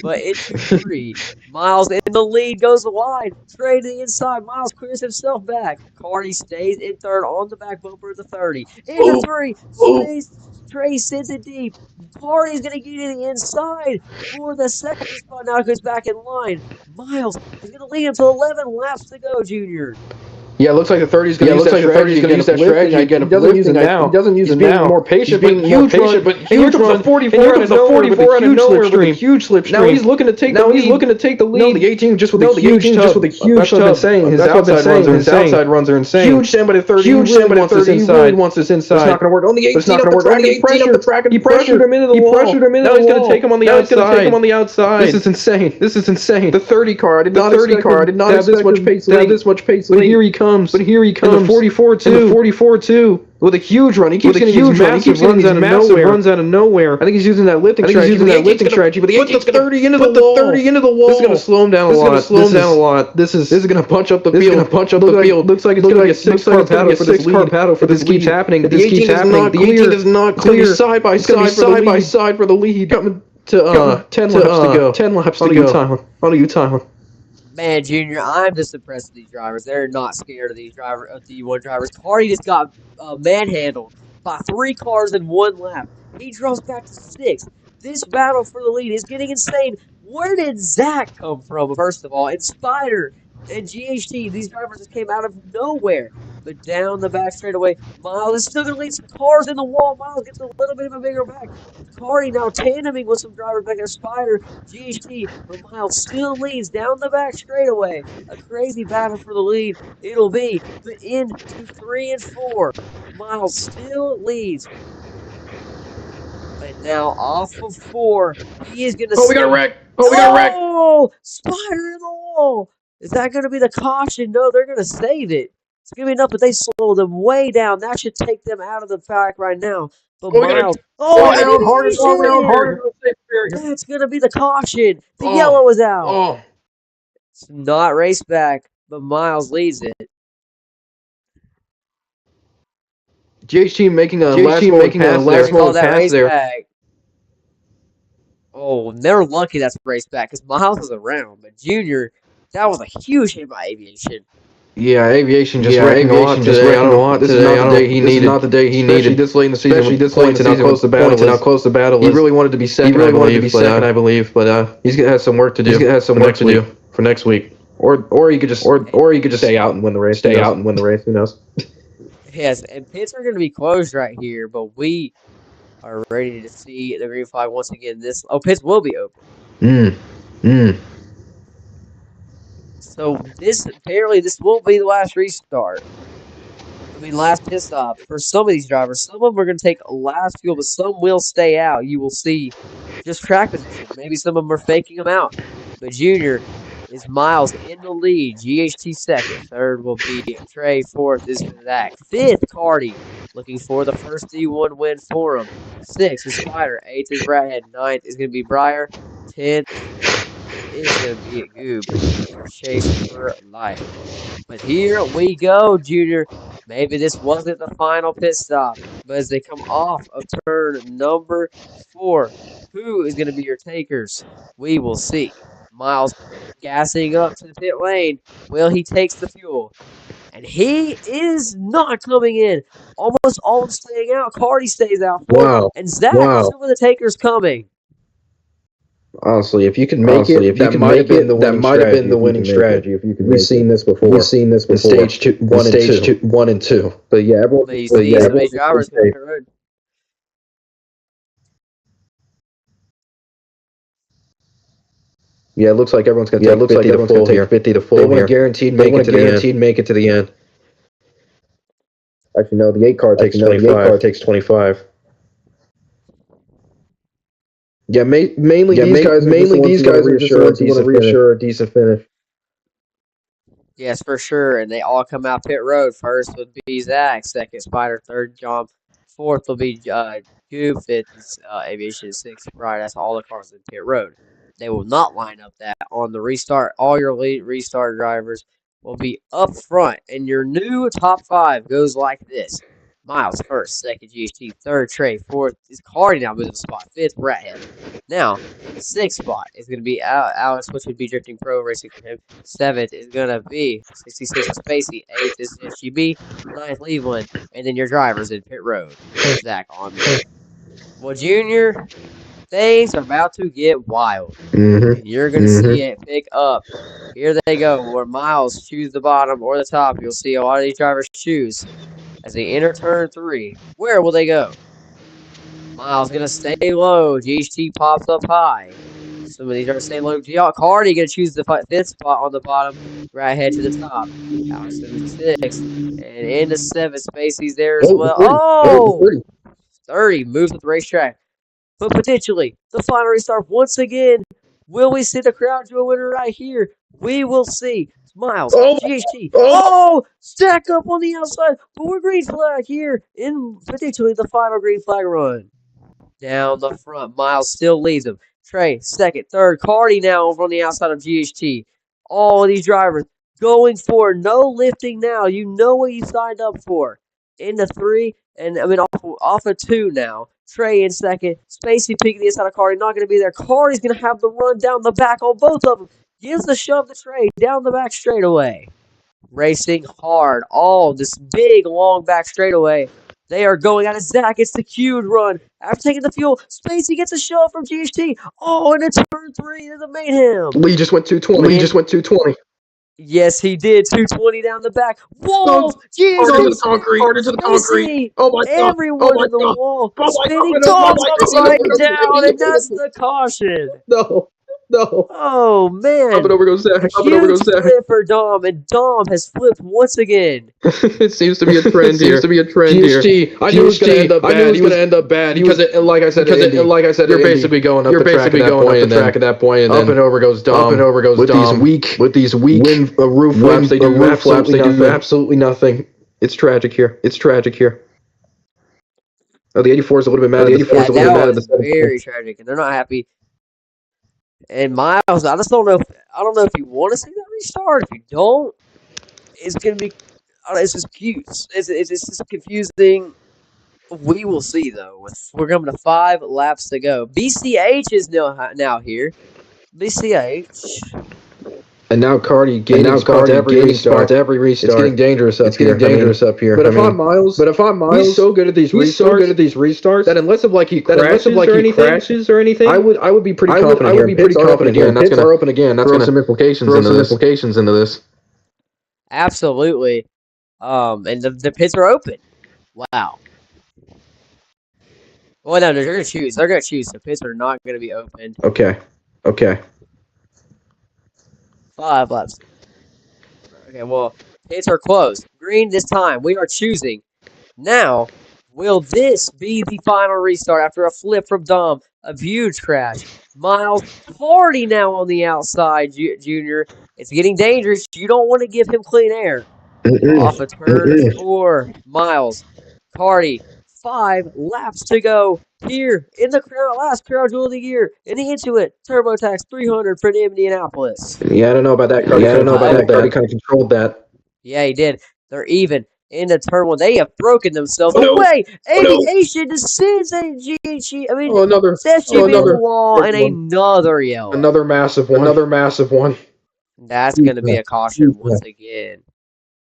But it's 3. Miles in the lead, goes wide. Trey to the inside. Miles clears himself back. Cardi stays in third on the back bumper of the 30. Into 3. Trey sends it deep. Cardi's going to get to the inside for the second spot. Now goes back in line. Miles is going to lead him to 11 laps to go, Junior. Yeah, it looks like the 30's going to use that strategy. He doesn't use it now. He's being more patient, but huge run. But here comes the 44 out of nowhere with a huge slipstream. Now he's looking to take the lead. No, the 18 just with a huge tub. That's what I've been saying. His outside runs are insane. Huge sand by the 30. He really wants this inside. It's not going to work. On the 18 up the track. He pressured him into the wall. Now he's going to take him on the outside. This is insane. The 30 car. I did not expect to have this much pace. But here he comes. But here he comes. And the 44 too. With a huge run. He keeps getting these massive runs out of nowhere. I think he's using that lifting strategy. But the 30 into the wall. This is going to slow him down a lot. This is going to punch up the field. Looks like it's going to be a 6-car battle for this lead. Keeps happening. The 18 is not clear. Side by side for the lead. Coming to 10 laps to go. On to you, Tyler. Man, Junior, I'm just impressed with these drivers. They're not scared of these D1 drivers. Cardi just got manhandled by 3 cars in 1 lap. He drops back to 6th. This battle for the lead is getting insane. Where did Zach come from, first of all? And Spider and GHT, these drivers just came out of nowhere. But down the back straightaway, Miles is still going to lead some cars in the wall. Miles gets a little bit of a bigger back. Cardi now tandeming with some drivers back there. Spider, GHT, but Miles still leads down the back straightaway. A crazy battle for the lead. It'll be the end to 3 and 4. Miles still leads. But now off of 4, he is going to we got a wreck. Oh, Spider in the wall. Is that going to be the caution? No, they're going to save it. It's going to be enough, but they slow them way down. That should take them out of the pack right now. But Miles. Harder. That's going to be the caution. The yellow is out. Oh. It's not race back, but Miles leads it. GHT making a last moment pass there. Back. Oh, they're lucky that's race back because Miles was around. But Junior, that was a huge hit by Aviation. Yeah, Aviation just wrecking a lot today. I don't know what. This is not the day he needed. Not the day he needed. This late in the season, especially this late in the season, how close the battle is. He really wanted to be second. I believe, but he's gonna have some work to do. For next week. Or he could just stay out and win the race. Who knows? Yes, and pits are going to be closed right here, but we are ready to see the green flag once again. Pits will be open. So apparently this won't be the last restart. Last pit stop for some of these drivers. Some of them are going to take a last fuel, but some will stay out. You will see just track position. Maybe some of them are faking them out. But Junior is Miles in the lead. GHT second. Third will be Trey. Fourth is Zach. Fifth, Cardi, looking for the first D1 win for him. Sixth is Spider. Eighth is Bradhead. Ninth is going to be Briar. 10th is going to be a Goob for Chase for life. But here we go, Junior. Maybe this wasn't the final pit stop, but as they come off of turn number 4, who is going to be your takers? We will see. Miles gassing up to the pit lane. Well, he takes the fuel. And he is not coming in. Almost all staying out. Cardi stays out. Wow. And Zach is some of the takers coming. Honestly, if you can make it, that might have been the winning strategy. If you could, we've seen this before. In stage 1 and 2. But yeah, everyone. Drivers on the road. Yeah, it looks like everyone's going to take 50 to full here. 50 to full here. Guaranteed make it to the end. Actually, no, the 8 car takes 25. Yeah, mainly these guys are just the ones who want to reassure a decent finish. Yes, for sure. And they all come out pit road. First would be Zach. Second, Spider. Third, John. Fourth will be Goob. Fifth is Aviation. Sixth, Brian. That's all the cars in pit road. They will not line up that on the restart. All your restart drivers will be up front. And your new top 5 goes like this. Miles first, second GHT, third Trey, fourth is Cardi now moving the spot, fifth Rathead. Now, the 6th spot is going to be Alex, which would be Drifting Pro racing for him. 7th is going to be 66 Spacey. 8th is SGB. 9th Cleveland. And then your drivers in pit road. Zach on me. Well, Junior, things are about to get wild. And you're going to see it pick up. Here they go. Where Miles choose the bottom or the top, you'll see a lot of these drivers choose. As they enter turn 3, where will they go? Miles going to stay low. GHT pops up high. Some of these are staying low. Cardi going to choose the 5th spot on the bottom. Right head to the top. Alex in the 6th. And into 7th. Spacey's there as well. 30 moves with the racetrack. But potentially, the final restart once again. Will we see the crowd jewel winner right here? We will see. Miles, GHT. Stack up on the outside. But we're green flag here in potentially the final green flag run. Down the front, Miles still leads them. Trey, second, third. Cardi now over on the outside of GHT. All of these drivers going for no lifting now. You know what you signed up for. Into 3, and off of 2 now. Trey in second. Spacey peeking the inside of Cardi. Not going to be there. Cardi's going to have the run down the back on both of them. gives the shove the trade down the back straightaway. Racing hard, all this big long back straightaway. They are going at it. Zach gets the cued run. After taking the fuel, Spacey gets a shove from GHT. Oh, and it's turn 3 is a mayhem. Lee just went 220. Lee just went 220. Yes, he did. 220 down the back. Whoa! GHT! Harder to the concrete. Harder to the concrete. Oh my God. Everyone in the wall. Spinning Dom's upside down, and that's the caution. No. Oh, man. Up and over goes Zach. Huge flip for Dom, and Dom has flipped once again. It seems to be a trend here. GHT, I knew it was going to end up bad. He was going to end up bad. Like I said, you're basically going up the track at that point. And up and over goes Dom. With these weak roof flaps, they do absolutely nothing. It's tragic here. Oh, the 84 is a little bit mad. That was very tragic, and they're not happy. And Miles, I don't know if you want to see that restart. If you don't, it's gonna be. It's just cute. It's just confusing. We will see though. We're coming to 5 laps to go. BCH is now here. BCH. And now Cardi gaining spots every restart. It's getting dangerous up here. But if I'm Miles, he's so good at these restarts that unless he crashes or anything, I would be pretty confident here. And that's gonna open again. That's gonna some implications into this. Absolutely. And the pits are open. Wow. Well, no, they're gonna choose. The pits are not gonna be open. Okay. 5 laps. Okay, well, pits are closed. Green this time. We are choosing. Now, will this be the final restart after a flip from Dom? A huge crash. Miles Hardy now on the outside, Junior. It's getting dangerous. You don't want to give him clean air. Off of turn 4. Miles. Cardi. 5 laps to go here in the last crowd jewel of the year in the Intuit TurboTax 300 for Indianapolis. Yeah, I don't know about that. Cardi kind of controlled that. Yeah, he did. They're even into turn 1. They have broken themselves away. Aviation descends and GHG. I mean, SGB on the wall and another yellow. Another massive one. That's going to be a caution once again.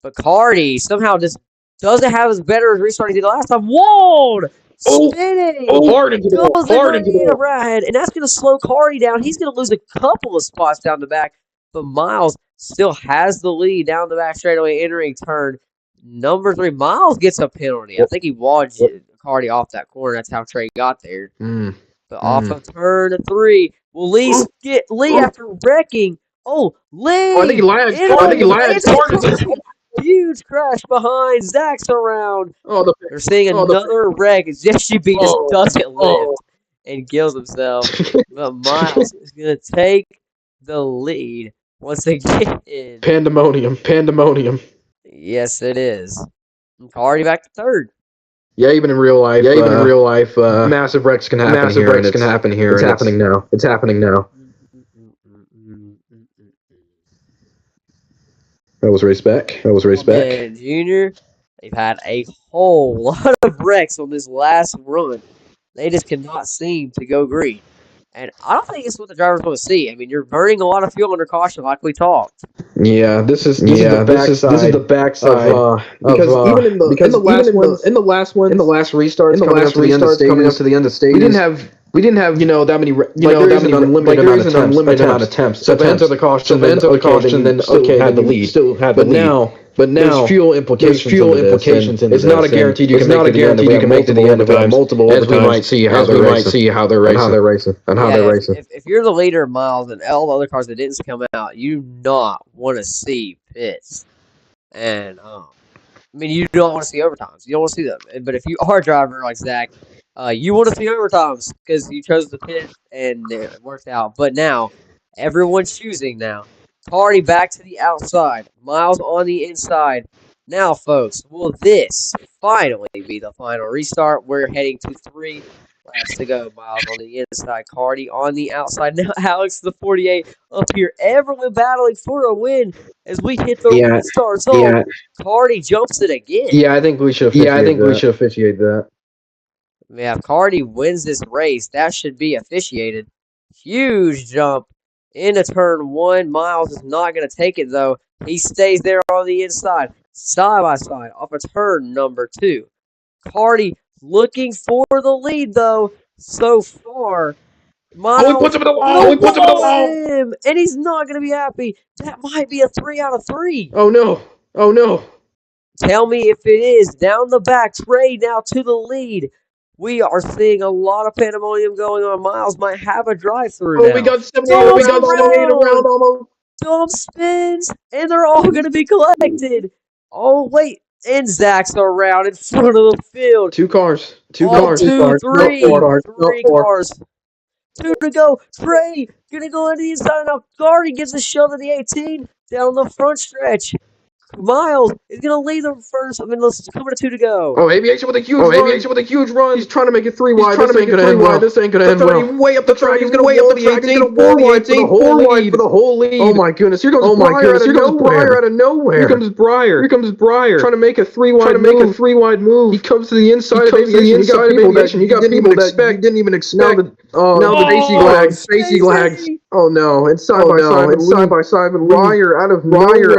But Cardi somehow just doesn't have as better as restarting he did last time. Whoa! Spinning! Hard into the wall. And that's going to slow Cardi down. He's going to lose a couple of spots down the back. But Miles still has the lead down the back straightaway entering turn number 3. Miles gets a penalty. I think he walled Cardi off that corner. That's how Trey got there. But off of turn 3, will Lee get after wrecking? Oh, Lee! I think he lagged. Huge crash behind. Zach's around. They're seeing another wreck. SGB just doesn't lift and kills himself. But Miles is going to take the lead once again. Pandemonium. Yes, it is. Already back to 3rd. Yeah, even in real life. Massive wrecks can happen here. It's happening now. That was race back. And Junior, they've had a whole lot of wrecks on this last run. They just cannot seem to go green. And I don't think it's what the drivers want to see. I mean, you're burning a lot of fuel under caution, like we talked. Yeah, this is the backside. Because even in the last restarts coming up to the end of stages, we didn't have that many. There isn't an unlimited amount of attempts. So if enter the caution, then had the lead. But now there's fuel implications. It's not a guaranteed you can make it to the end of multiple as we might see how they're racing. If you're the leader of Miles and all the other cars that didn't come out, you do not want to see pits. And I mean, you don't want to see overtimes. You don't want to see them. But if you are a driver like Zach, you want to see overtimes because you chose the pit and it worked out. But now, everyone's choosing now. Cardi back to the outside. Miles on the inside. Now, folks, will this finally be the final restart? We're heading to 3 laps to go. Miles on the inside. Cardi on the outside. Now, Alex, the 48 up here. Everyone battling for a win as we hit the restart zone. Yeah. Cardi jumps it again. Yeah, I think we should officiate that. Yeah, if Cardi wins this race, that should be officiated. Huge jump Into turn 1. Miles is not going to take it, though. He stays there on the inside, side by side, off of turn number 2. Cardi looking for the lead, though, so far. Miles he puts him in the wall. He puts him in the wall. And he's not going to be happy. That might be a 3 out of 3. Oh, no. Oh, no. Tell me if it is. Down the back, Trey now to the lead. We are seeing a lot of pandemonium going on. Miles might have a drive-through now. We got 78. We got 78 around almost. Dump spins, and they're all going to be collected. Oh, wait. And Zach's around in front of the field. 2 cars. 2 1, cars. 2, 3. 4 cars. 3 cars. 2 to go. Trey going to go on the inside. Now Gardy gives a shove at the 18 down the front stretch. Miles is going to lead them first. Let's come to 2 to go. Oh, Aviation with a huge run. He's trying to make it 3 wide. This ain't going to end well. This ain't going to end well. Way up the track. He's going to way up to the 18. 4 wide for the whole lead. Oh, my goodness. Here comes Breyer out of nowhere. Here comes Breyer. Trying to make a 3 wide move. He comes to the inside of Aviation. You got people that you didn't even expect. Now the Stacy lags. Oh no! And side by side, but Breyer out of nowhere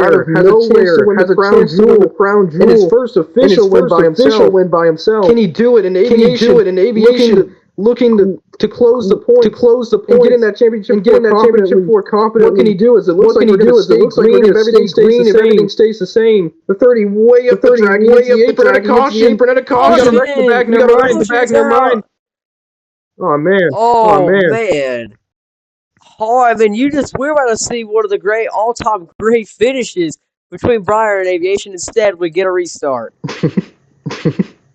has a chance to win the crown jewel in his first official win by himself. Can he do it in aviation? Looking to close the point, and get in that championship for confidently. What can he do? It looks like everything stays the same. The 30 way up the track. Brenetta caution. We got the back. Never mind. Oh man. Oh, I mean, we're about to see one of the all-time great finishes between Breyer and Aviation. Instead, we get a restart.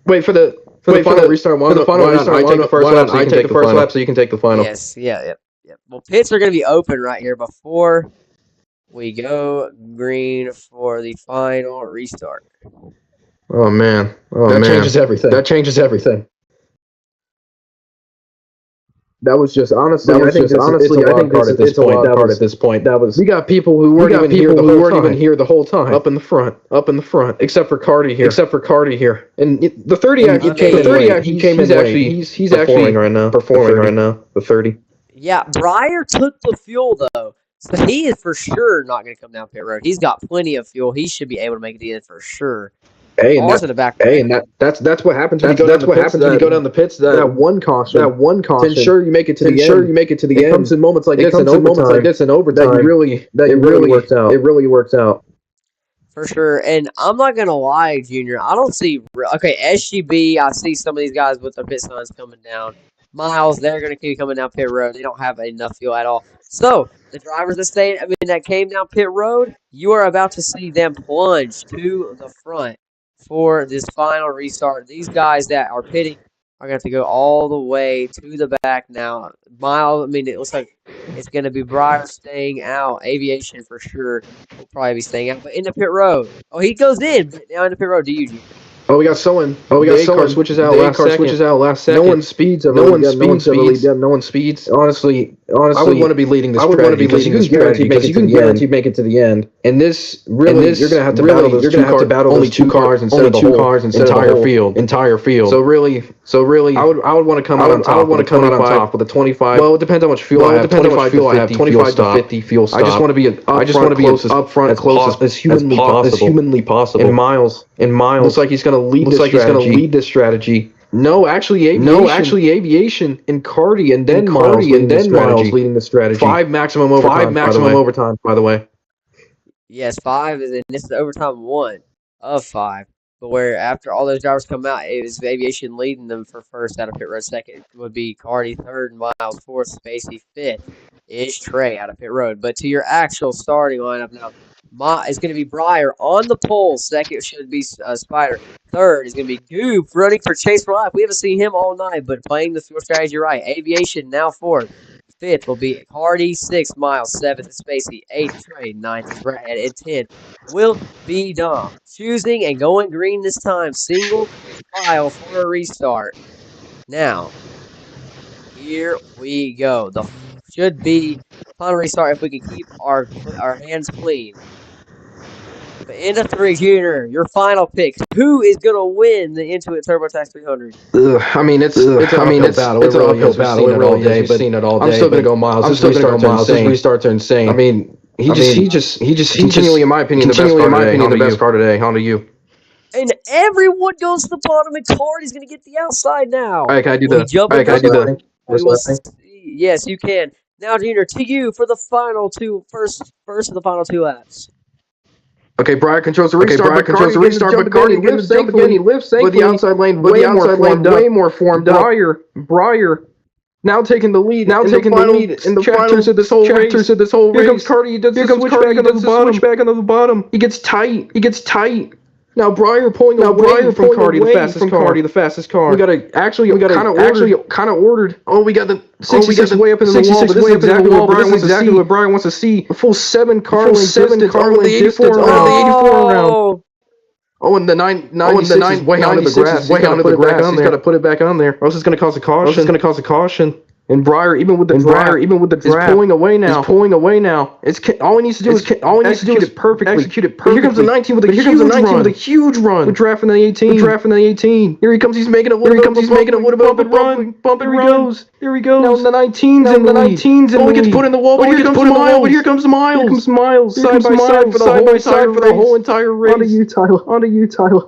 Wait for the final restart. I take the first lap. I take the first lap, so you can take the final. Yes, yeah. Well, pits are going to be open right here before we go green for the final restart. Oh man. That changes everything. That was just honestly. I think it's a wild card at this point. We got people who weren't even here the whole time. Up in the front, except for Cardi here. And the 30 actually came in late. He's actually performing right now. The 30. Yeah, Breyer took the fuel though, so he is for sure not going to come down pit road. He's got plenty of fuel. He should be able to make it in for sure. And that's what happens when you go down the pits. That one caution. To ensure you make it to the end. It comes in moments like this in overtime. That really works out. It really works out. For sure. And I'm not going to lie, Junior. I don't see... Okay, SGB, I see some of these guys with their pit signs coming down. Miles, they're going to keep coming down pit road. They don't have enough fuel at all. So, the drivers that came down pit road, you are about to see them plunge to the front for this final restart. These guys that are pitting are going to have to go all the way to the back now. It looks like it's going to be Breyer staying out. Aviation for sure will probably be staying out. But in the pit road. Oh, he goes in. But now in the pit road, do you, Junior? Oh, we got someone. Car switches out last second. No one speeds. No one speeds. Honestly, I would want to be leading this strategy because you can guarantee make it to the end. And this really, you're going to have to battle only 2 cars instead of the whole entire field. So really, I would want to come out on top with a 25. Well, it depends how much fuel I have. 25 to 50 fuel stop. I just want to be up front as close as humanly possible. And Miles looks like he's going to lead this strategy. No, actually, aviation and Cardi and then Miles leading the strategy. 5 maximum overtime. By the way. Yes, 5 is, and this is overtime 1 of 5. But where after all those drivers come out, it was Aviation leading them for first out of pit road. Second would be Cardi, third, Miles, fourth, Spacey, fifth is Trey out of pit road. But to your actual starting lineup now, it's going to be Breyer on the pole. Second should be Spider. Third is going to be Goop running for Chase for life. We haven't seen him all night, but playing the fuel strategy right. Aviation now fourth. Fifth will be Hardy. Sixth, Miles. Seventh is Spacey. Eighth, Trey. Ninth is Brad. And 10th will be Dom. Choosing and going green this time. Single file for a restart. Now, here we go. Should be final restart if we can keep our hands clean. But into 3, Junior, your final pick. Who is going to win the Intuit TurboTax 300? I mean, it's an uphill battle. It's an uphill battle. It really is. We've seen it all day. I'm still going to go Miles. His restarts are insane. I mean, he just continually, in my opinion, the best card today. On to you. And everyone goes to the bottom, and Cardi's going to get the outside now. All right, can I do that? Yes, you can. Now, Junior, to you for the final first of the final 2 laps. Okay, Briar controls the restart, but Cardi lifts thankfully, but the outside lane way more formed up. Briar now taking the lead, in the chapters of this whole race. Here comes Cardi, he does the switchback onto the bottom. He gets tight. Now Briar pulling away from Cardi, the fastest car. We got kind of ordered. Oh, we got the 66 way up in the wall, but this is exactly what Briar wants to see. A full 7 car length distance over the 84 round. Oh, and the 96 is way onto the grass. He's got to put it back on there. Or else it's going to cause a caution. And Briar, even with the draft, is pulling away now. All he needs to do is execute it perfectly. Here comes the 19 with a huge run. We're drafting the 18. Here he comes. He's making it. What about the run? Bump it. Here he goes. Now the 19's in the lead. Oh, he gets put in the wall. But here comes Miles. Side by side for the whole entire race. On to you, Tyler.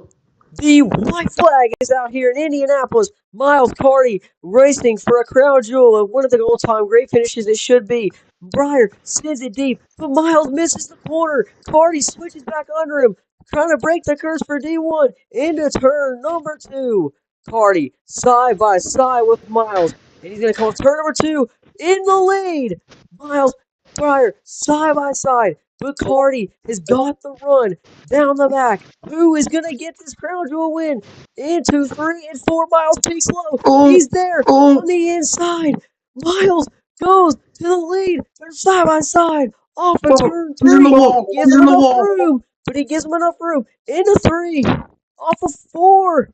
The white flag is out here in Indianapolis. Miles Cardi racing for a crown jewel and one of the all-time great finishes it should be. Briar sends it deep, but Miles misses the corner. Cardi switches back under him, trying to break the curse for D1 into turn number 2. Cardi side by side with Miles, and he's going to call turn number 2 in the lead. Miles, Briar side by side. But Cardi has got the run down the back. Who is going to get this crown jewel win? Into 3 and 4. Miles peaks low. He's there on the inside. Miles goes to the lead. They're side by side. Off of turn 3. He gives him enough room. Into 3. Off of 4.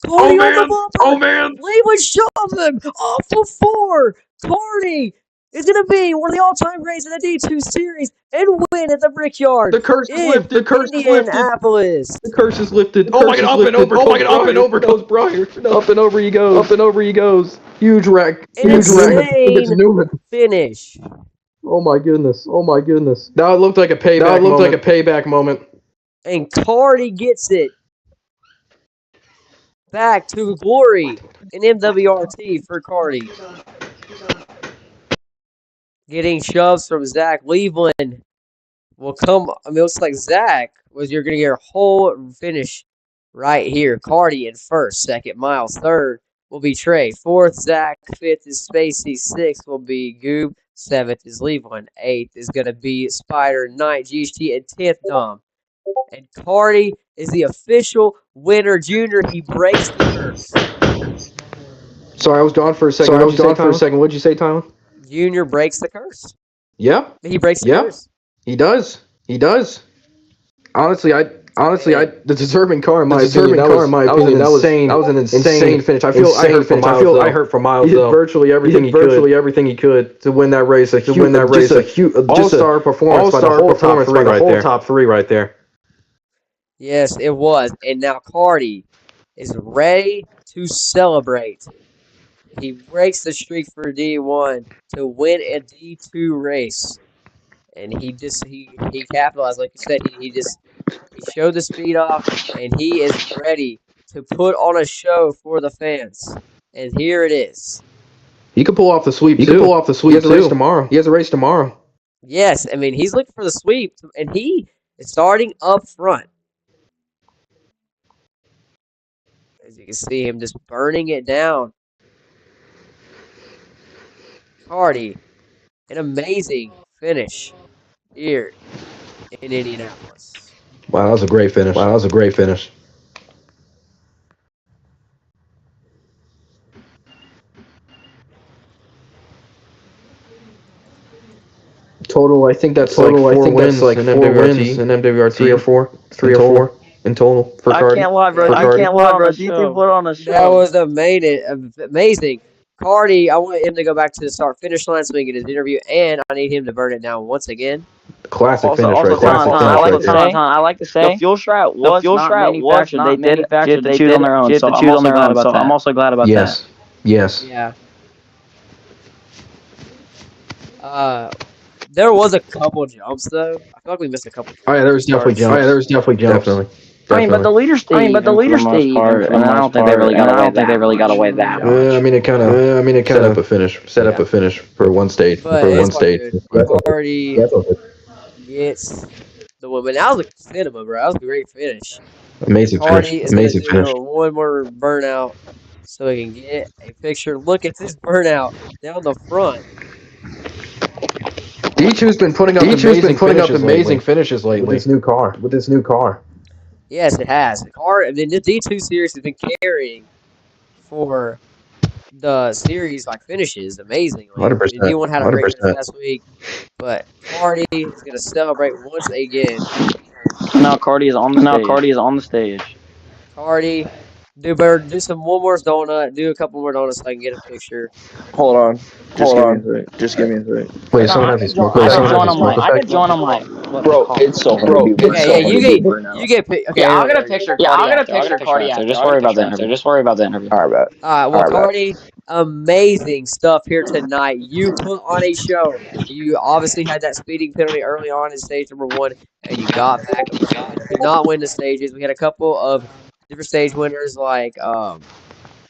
Cardi on the bumper. Oh, man. Leeway shoves him. Off of 4. Cardi is going to be one of the all-time greats in the D2 series and win at the Brickyard. The curse is lifted. Indianapolis. The curse is lifted. Oh my God! Up and over goes Briar. Up and over he goes. Huge wreck. Insane finish. Oh my goodness. That looked like a payback moment. And Cardi gets it back to glory in MWRT for Cardi. Getting shoves from Zach Cleveland will come. I mean, it looks like Zach you're going to get a whole finish right here. Cardi in first, second Miles, third will be Trey, fourth Zach, fifth is Spacey, sixth will be Goob, seventh is Cleveland, eighth is going to be Spider, ninth GHT, and 10th Dom. And Cardi is the official winner. Junior, he breaks the curse. Sorry, I was gone for a second. What'd you say, Tyler? Junior breaks the curse. Yep. He breaks the curse. He does. Honestly, the deserving car in my opinion. That was an insane finish. I hurt for Miles. He did virtually everything he could to win that race. A huge all-star performance by the whole top three right there. Yes, it was. And now Cardi is ready to celebrate. He breaks the streak for D1 to win a D2 race. And he capitalized, like you said, he showed the speed off, and he is ready to put on a show for the fans. And here it is. He could pull off the sweep, He has a race tomorrow. Yes, I mean, he's looking for the sweep, and he is starting up front. As you can see him just burning it down. Cardi, an amazing finish here in Indianapolis. Wow, that was a great finish. Total, I think that's like 4 wins in MWRT. 3 or 4 in total for Cardi. I can't lie, bro. You can put on a show. That was amazing. Cardi, I want him to go back to the start-finish line so we can get his interview, and I need him to burn it down once again. classic finish right there. I like to say the fuel strat was not manufactured. They did have to choose on their own. So I'm also glad about that. I'm also glad about that. Yes. Yeah. There was a couple jumps though. I feel like we missed a couple jumps. Oh yeah, there was definitely jumps. Definitely. I mean, but the leaders stayed even for the most part, and I don't think they really got away that much. I mean, it kind of set up a finish for one stage. But For one stage. Cardi gets the win. But that was a cinema, bro. That was a great finish. Amazing Cardi finish. is going to do one more burnout so we can get a picture. Look at this burnout down the front. D2's been putting up amazing finishes lately with this new car. Yes, it has. The car, and then the D2 series has been carrying for the series like finishes amazingly. 100%. The D1 had a great finish last week, but Cardi is going to celebrate once again. Now Cardi is on the stage. Cardi, do some one more donut. Do a couple more donuts so I can get a picture. Hold on. Just give me a sec. Wait, someone has a smoke. I could join on my. Bro, it's so hard. You get. Okay, I'll get a picture. I'll get a picture of Cardi after. Just worry about the interview. All right, bet. Well, Cardi, amazing stuff here tonight. You put on a show. You obviously had that speeding penalty early on in stage number 1, and you got back. You could not win the stages. We had a couple of different stage winners, like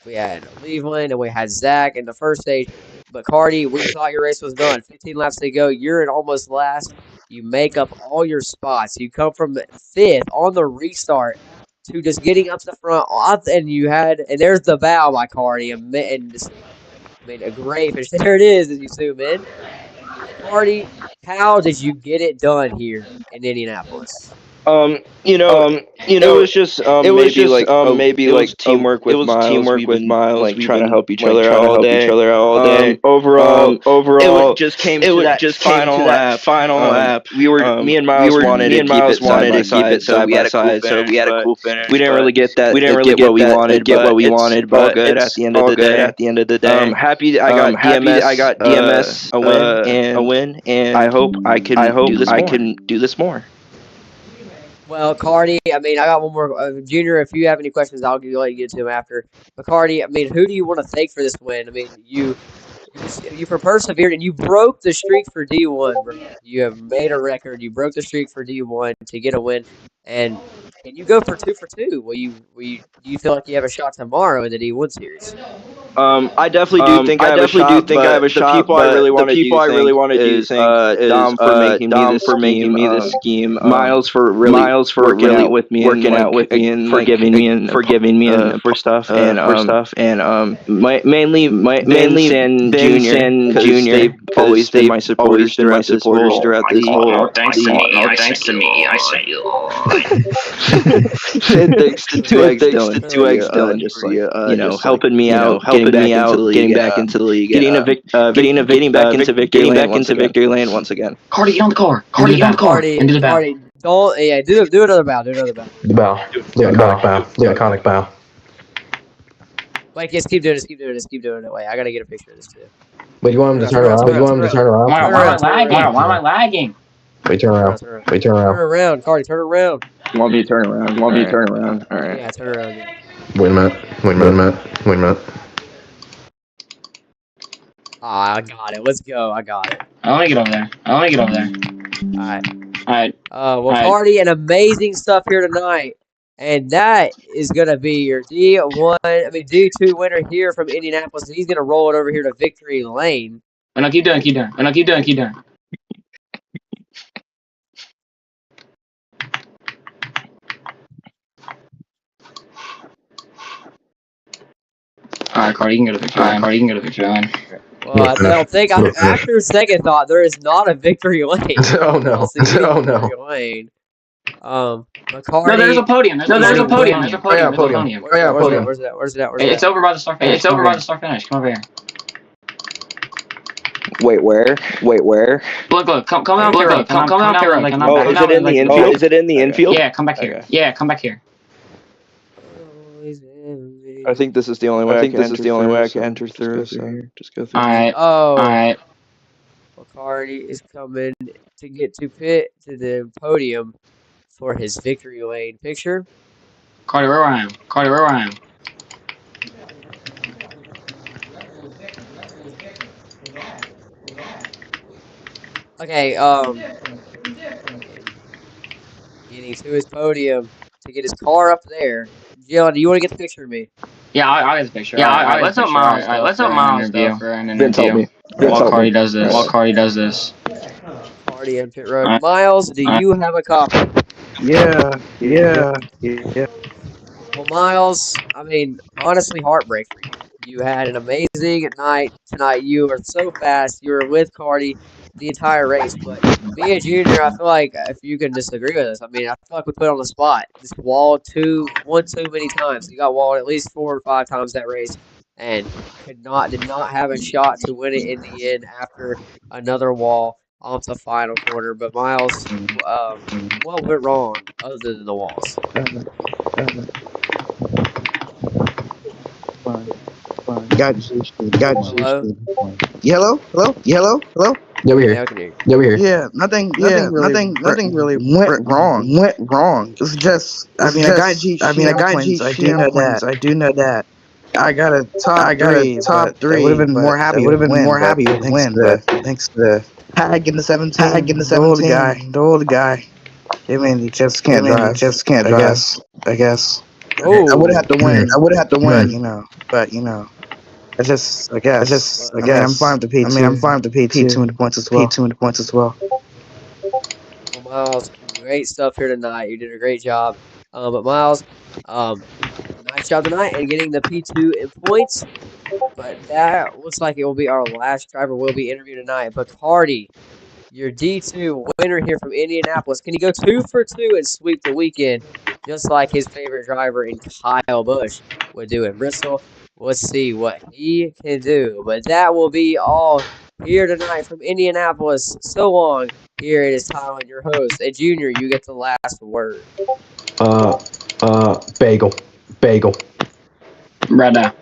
we had Cleveland and we had Zach in the first stage. But Cardi, we thought your race was done. 15 laps to go. You're in almost last. You make up all your spots. You come from 5th on the restart to just getting up the front, and there's the bow by Cardi, and just made a great finish. There it is as you zoom in. Cardi, how did you get it done here in Indianapolis? It was just teamwork with Miles. We've trying to help each other out all day. Overall, it just came to that final lap. Me and Miles wanted to keep it side by side, so we had a cool finish. We didn't really get that. We didn't really get what we wanted, but good at the end of the day. I'm happy I got DMS a win, and I hope I can do this more. Well, Cardi, I mean, I got one more. Junior, if you have any questions, I'll let you get to him after. But Cardi, I mean, who do you want to thank for this win? I mean, you persevered and you broke the streak for D1, bro. You have made a record. You broke the streak for D1 to get a win, and you go for 2 for 2? Do you feel like you have a shot tomorrow in the D1 series? I definitely do think I have a shot. The people I really wanted to thank is Dom for making me this scheme. Miles for working out with me and forgiving me for stuff and mainly Sin Junior, they've always been my supporters throughout this whole. Thanks to me. I sent you all. Thanks to 2X Dylan, just like helping me out. Getting back into the league, getting back into victory lane once again. Cardi, get on the car. Cardi, get on the car. And do the bow. Do another bow. The bow. The iconic bow. Wait, just keep doing it. Wait, I gotta get a picture of this too. Wait, you want him to turn around? Why am I lagging? Wait, turn around. Turn around, Cardi. Turn around. You want me to turn around? All right. Yeah, turn around. Yeah. Wait a minute. I got it. Let's go. I got it. I want to get over there. All right. Well, Cardi, an amazing stuff here tonight. And that is going to be your D2 winner here from Indianapolis. He's going to roll it over here to Victory Lane. And I'll keep doing. All right, Cardi, you can get a picture line. Well, I don't think, after second thought, there is not a Victory Lane. Oh, no. Victory Lane. Cardi, no, there's a podium. There's a podium. Podium. Where's that? It's over by the start finish. Come over here. Wait, where? Look, come out here. Come out here. Is it in the infield? Is it in the infield? Yeah, come back here. Okay. Yeah, come back here. I think this is the only way I can enter through. So just go through. All right. Oh. All right. Well, Cardi is coming to get to the podium for his victory lane picture. Cardi, where I am? Cardi, where I am? Okay, getting to his podium to get his car up there. Jill, do you want to get the picture of me? Yeah, I get the picture. Yeah, All right, I let's get the help picture. All Miles right, though let's for help an Miles though interview. for an Vince, help interview. me. Vince, While help Cardi me. does this. While Cardi does this. Cardi in pit road. Miles, do you have a copy? Yeah. Well, Miles, I mean, honestly, heartbreak for you. You had an amazing night tonight. You were so fast. You were with Cardi the entire race. But me and Junior, I feel like if you can disagree with us, I mean, I feel like we put on the spot. Just walled one too many times. You got walled at least 4 or 5 times that race, and did not have a shot to win it in the end after another wall off the final corner. But Miles, what went wrong other than the walls? Got Hello? Hello. Yeah, we Okay, hear. now I can hear you. Yeah, we hear. Yeah, nothing really went wrong. It's just, I mean, a guy GC points. I do know that. I got a top three, but I would have been more happy with the thanks to the tag in the 17, the older guy. I mean, he just can't drive. I guess. I would have Oh, to win. But I guess. but I mean, I'm fine with the P2. I'm fine with the P2 and the points as well. well, Miles, great stuff here tonight. You did a great job. But Miles, um, nice job tonight and getting the P2 in points. But that looks like it will be our last driver we'll be interviewing tonight. But Cardi, your D2 winner here from Indianapolis. Can he go 2 for 2 and sweep the weekend, just like his favorite driver in Kyle Busch would do in Bristol? Let's see what he can do. But that will be all here tonight from Indianapolis. So long. Here it is Tyler, your host. And Junior, you get the last word. Bagel.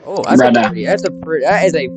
Oh, that is a